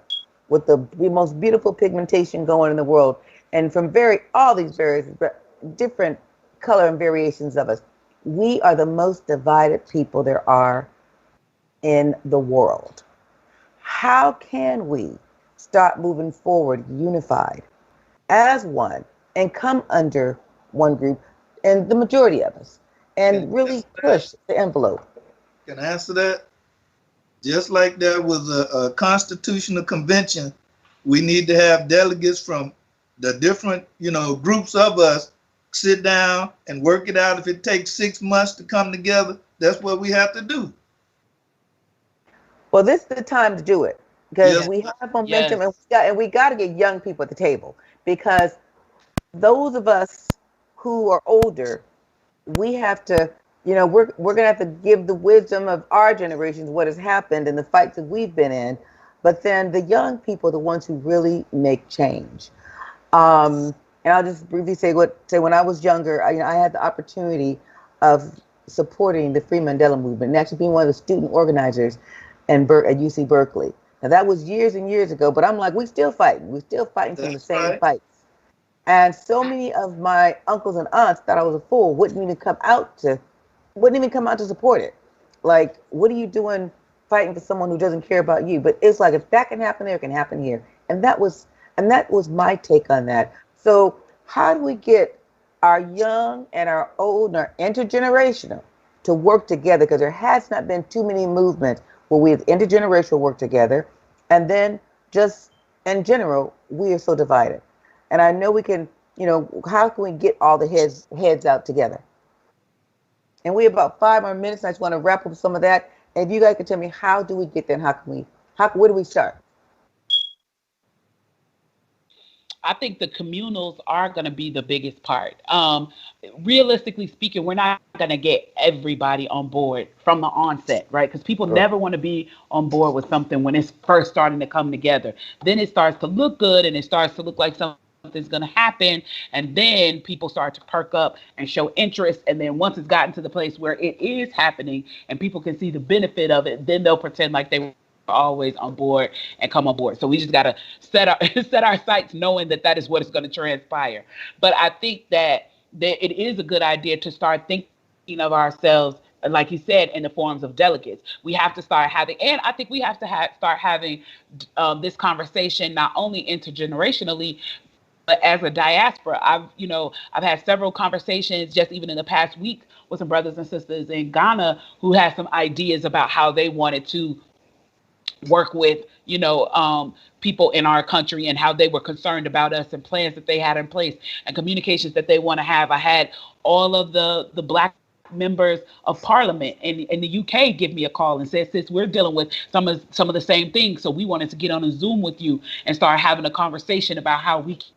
[SPEAKER 3] with the most beautiful pigmentation going in the world, and from all these various different color and variations of us, we are the most divided people there are in the world. How can we start moving forward unified as one and come under one group, and the majority of us, and really push the envelope?
[SPEAKER 11] Can I answer that? Just like there was a constitutional convention, we need to have delegates from the different, groups of us sit down and work it out. If it takes 6 months to come together, that's what we have to do.
[SPEAKER 3] Well, this is the time to do it, because we have momentum, and we got to get young people at the table, because those of us who are older, we have to, we're going to have to give the wisdom of our generations what has happened and the fights that we've been in. But then the young people are the ones who really make change. And I'll just briefly say when I was younger, I had the opportunity of supporting the Free Mandela movement and actually being one of the student organizers at UC Berkeley. Now that was years and years ago, but I'm like, we're still fighting. We're still fighting from the same fights. And so many of my uncles and aunts thought I was a fool, wouldn't even come out to support it. Like, what are you doing fighting for someone who doesn't care about you? But it's like, if that can happen there, it can happen here. And that was my take on that. So how do we get our young and our old and our intergenerational to work together? Because there has not been too many movements where we have intergenerational work together, and then just in general, we are so divided. And I know we can, how can we get all the heads out together? And we have about 5 more minutes. And I just want to wrap up some of that. And if you guys can tell me, how do we get there, and where do we start?
[SPEAKER 15] I think the communals are going to be the biggest part. Realistically speaking, we're not going to get everybody on board from the onset, right? Because people never want to be on board with something when it's first starting to come together. Then it starts to look good and it starts to look like something's going to happen. And then people start to perk up and show interest. And then once it's gotten to the place where it is happening and people can see the benefit of it, then they'll pretend like they were always on board and come on board. So we just got to set our sights knowing that is what is going to transpire. But I think that it is a good idea to start thinking of ourselves, like you said, in the forms of delegates. We have to start having, and I think we have to start having this conversation not only intergenerationally, but as a diaspora. I've had several conversations just even in the past week with some brothers and sisters in Ghana who had some ideas about how they wanted to work with, people in our country and how they were concerned about us and plans that they had in place and communications that they want to have. I had all of the Black members of parliament in the UK give me a call and said, sis, we're dealing with some of the same things. So we wanted to get on a Zoom with you and start having a conversation about how we can,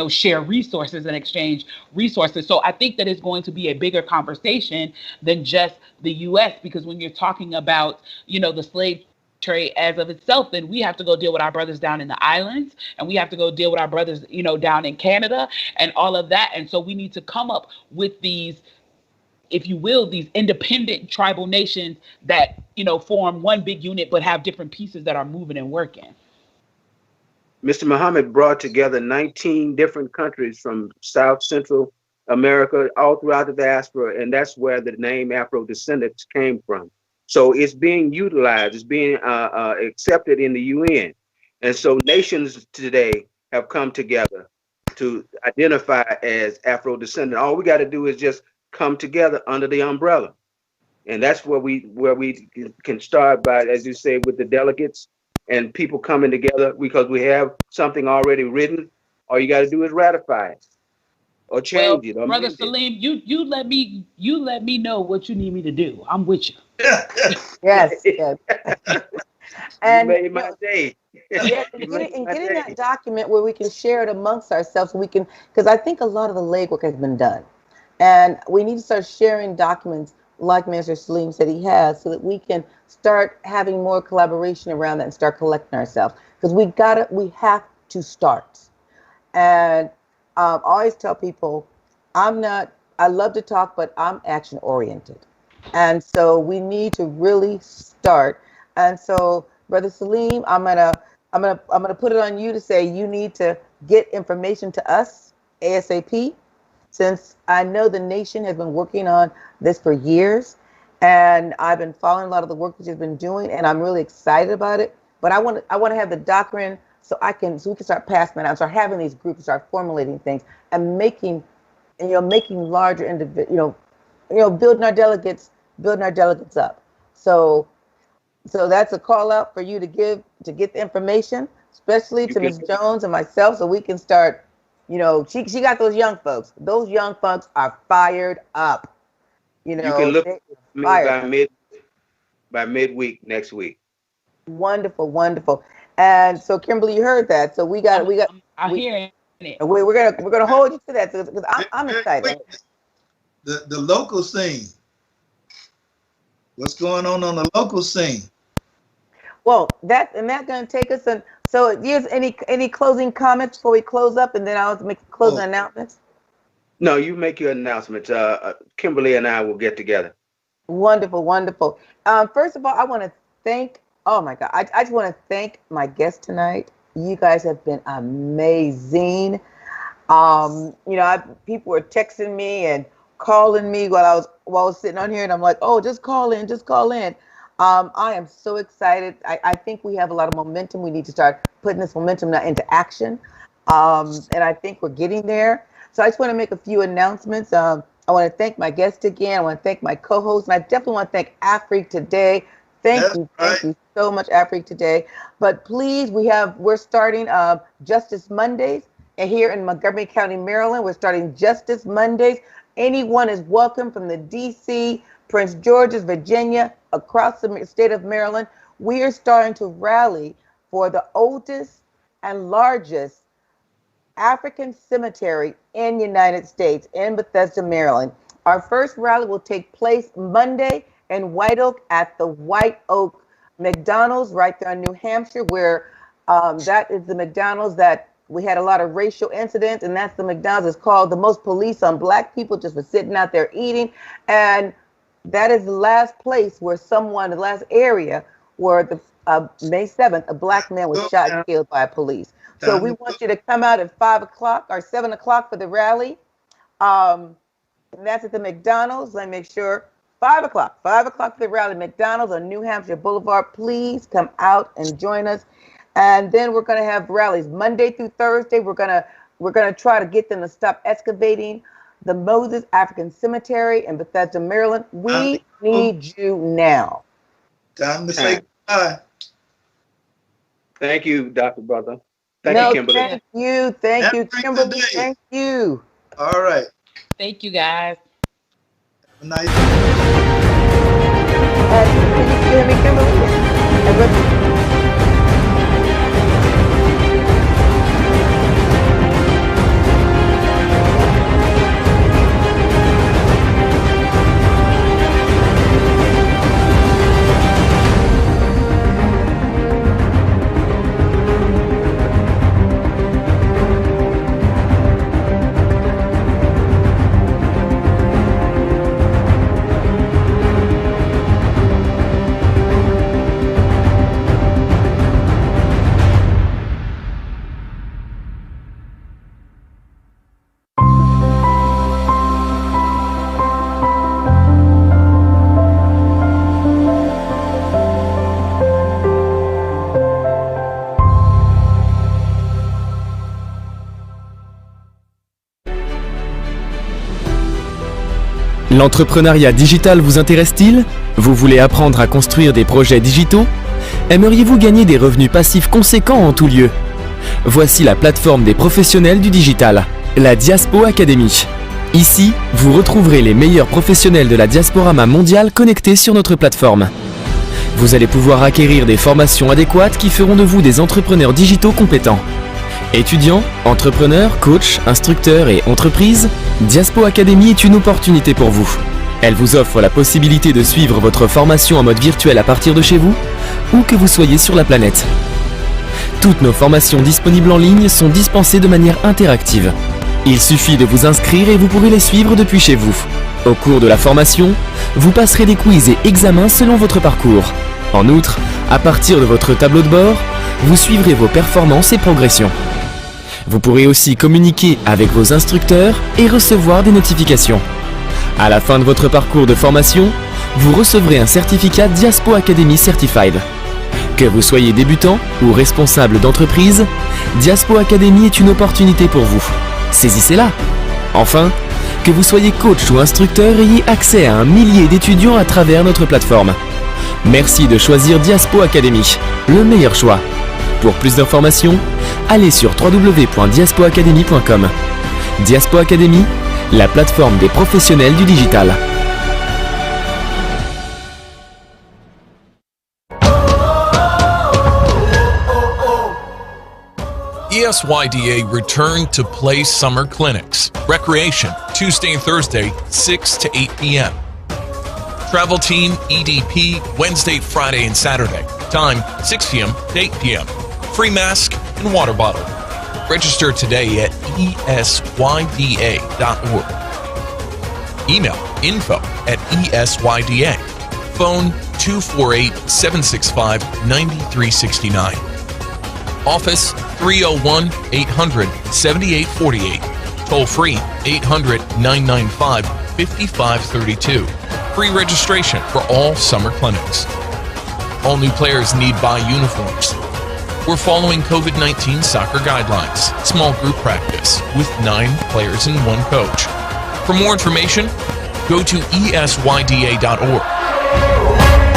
[SPEAKER 15] share resources and exchange resources. So I think that it's going to be a bigger conversation than just the US, because when you're talking about, the slave trade as of itself, then we have to go deal with our brothers down in the islands, and we have to go deal with our brothers, down in Canada and all of that. And so we need to come up with these, if you will, these independent tribal nations that, form one big unit, but have different pieces that are moving and working.
[SPEAKER 5] Mr. Muhammad brought together 19 different countries from South Central America, all throughout the diaspora, and that's where the name Afro-Descendants came from. So it's being utilized, it's being accepted in the UN. And so nations today have come together to identify as Afro-Descendant. All we got to do is just come together under the umbrella. And that's where we can start by, as you say, with the delegates and people coming together, because we have something already written. All you got to do is ratify it or change it. Or
[SPEAKER 15] Brother Salim, you let me know what you need me to do. I'm with you.
[SPEAKER 3] Yes. And
[SPEAKER 5] you made my day.
[SPEAKER 3] getting that document where we can share it amongst ourselves, because I think a lot of the legwork has been done, and we need to start sharing documents like Mr. Salim said he has, so that we can start having more collaboration around that and start collecting ourselves, because we have to start. And I always tell people, I love to talk, but I'm action oriented. And so we need to really start. And so, Brother Salim, I'm gonna put it on you to say you need to get information to us ASAP, since I know the nation has been working on this for years, and I've been following a lot of the work that you've been doing, and I'm really excited about it. But I want to have the doctrine so we can start passing that out, start having these groups, start formulating things, and making larger individual, building our delegates up. So that's a call out for you to get the information, especially to Ms. Jones and myself, so we can start. She got those young folks. Those young folks are fired up.
[SPEAKER 5] You can look at me by midweek next week.
[SPEAKER 3] Wonderful. And so, Kimberly, you heard that. So
[SPEAKER 15] I'm hearing it.
[SPEAKER 3] We're gonna hold you to that, because I'm excited.
[SPEAKER 11] The local scene. What's going on the local scene?
[SPEAKER 3] Well, that's going to take us. And so, here's any closing comments before we close up, and then I'll make closing announcements.
[SPEAKER 5] No, you make your announcements. Kimberly and I will get together.
[SPEAKER 3] Wonderful. First of all, I want to thank. Oh my God, I just want to thank my guests tonight. You guys have been amazing. People were texting me and calling me while I was sitting on here, and I'm like, oh, just call in. I am so excited. I think we have a lot of momentum. We need to start putting this momentum now into action. And I think we're getting there. So I just want to make a few announcements. I want to thank my guest again. I want to thank my co-host, and I definitely want to thank Afrique Today Thank you so much, Afrique Today. But please, we're starting Justice Mondays, and here in Montgomery County, Maryland, we're starting Justice Mondays. Anyone is welcome from the DC, Prince George's, Virginia, across the state of Maryland. We are starting to rally for the oldest and largest African cemetery in the United States, in Bethesda, Maryland. Our first rally will take place Monday in White Oak at the White Oak McDonald's right there in New Hampshire, where that is the McDonald's that we had a lot of racial incidents, and that's the McDonald's. It's called the most police on black people just for sitting out there eating. And that is the last place where the last area where May 7th, a black man was shot and killed by police. So we want you to come out at 5 o'clock or 7 o'clock for the rally. And that's at the McDonald's. Let me make sure. 5 o'clock for the rally, McDonald's on New Hampshire Boulevard. Please come out and join us. And then we're going to have rallies Monday through Thursday. We're going to try to get them to stop excavating the Moses African Cemetery in Bethesda, Maryland. We need you now.
[SPEAKER 11] Time to say goodbye.
[SPEAKER 5] Thank you, Dr. Brother. Thank you, Kimberly.
[SPEAKER 3] Thank you, Kimberly. Thank you.
[SPEAKER 11] All right.
[SPEAKER 15] Thank you, guys.
[SPEAKER 11] Nice.
[SPEAKER 3] Can you hear me, Kimberly?
[SPEAKER 1] L'entrepreneuriat digital vous intéresse-t-il? Vous voulez apprendre à construire des projets digitaux? Aimeriez-vous gagner des revenus passifs conséquents en tout lieu? Voici la plateforme des professionnels du digital, la Diaspo Academy. Ici, vous retrouverez les meilleurs professionnels de la diasporama mondiale connectés sur notre plateforme. Vous allez pouvoir acquérir des formations adéquates qui feront de vous des entrepreneurs digitaux compétents. Étudiants, entrepreneurs, coachs, instructeurs et entreprises, Diaspo Academy est une opportunité pour vous. Elle vous offre la possibilité de suivre votre formation en mode virtuel à partir de chez vous, où que vous soyez sur la planète. Toutes nos formations disponibles en ligne sont dispensées de manière interactive. Il suffit de vous inscrire et vous pourrez les suivre depuis chez vous. Au cours de la formation, vous passerez des quiz et examens selon votre parcours. En outre, à partir de votre tableau de bord, vous suivrez vos performances et progressions. Vous pourrez aussi communiquer avec vos instructeurs et recevoir des notifications. À la fin de votre parcours de formation, vous recevrez un certificat Diaspo Academy Certified. Que vous soyez débutant ou responsable d'entreprise, Diaspo Academy est une opportunité pour vous. Saisissez-la! Enfin, que vous soyez coach ou instructeur, ayez accès à un millier d'étudiants à travers notre plateforme. Merci de choisir Diaspo Academy, le meilleur choix. Pour plus d'informations, allez sur www.diaspoacademy.com. Diaspo Academy, la plateforme des professionnels du digital.
[SPEAKER 2] ESYDA returned to play summer clinics. Recreation, Tuesday and Thursday, 6 to 8 p.m. Travel team, EDP, Wednesday, Friday, and Saturday. Time, 6 p.m. to 8 p.m. Free mask and water bottle. Register today at esyda.org. Email info@esyda. Phone 248-765-9369. Office 301-800-7848. Toll free 800-995-5532. Free registration for all summer clinics. All new players need buy uniforms. We're following COVID-19 soccer guidelines. Small group practice with 9 players and 1 coach. For more information, go to esyda.org.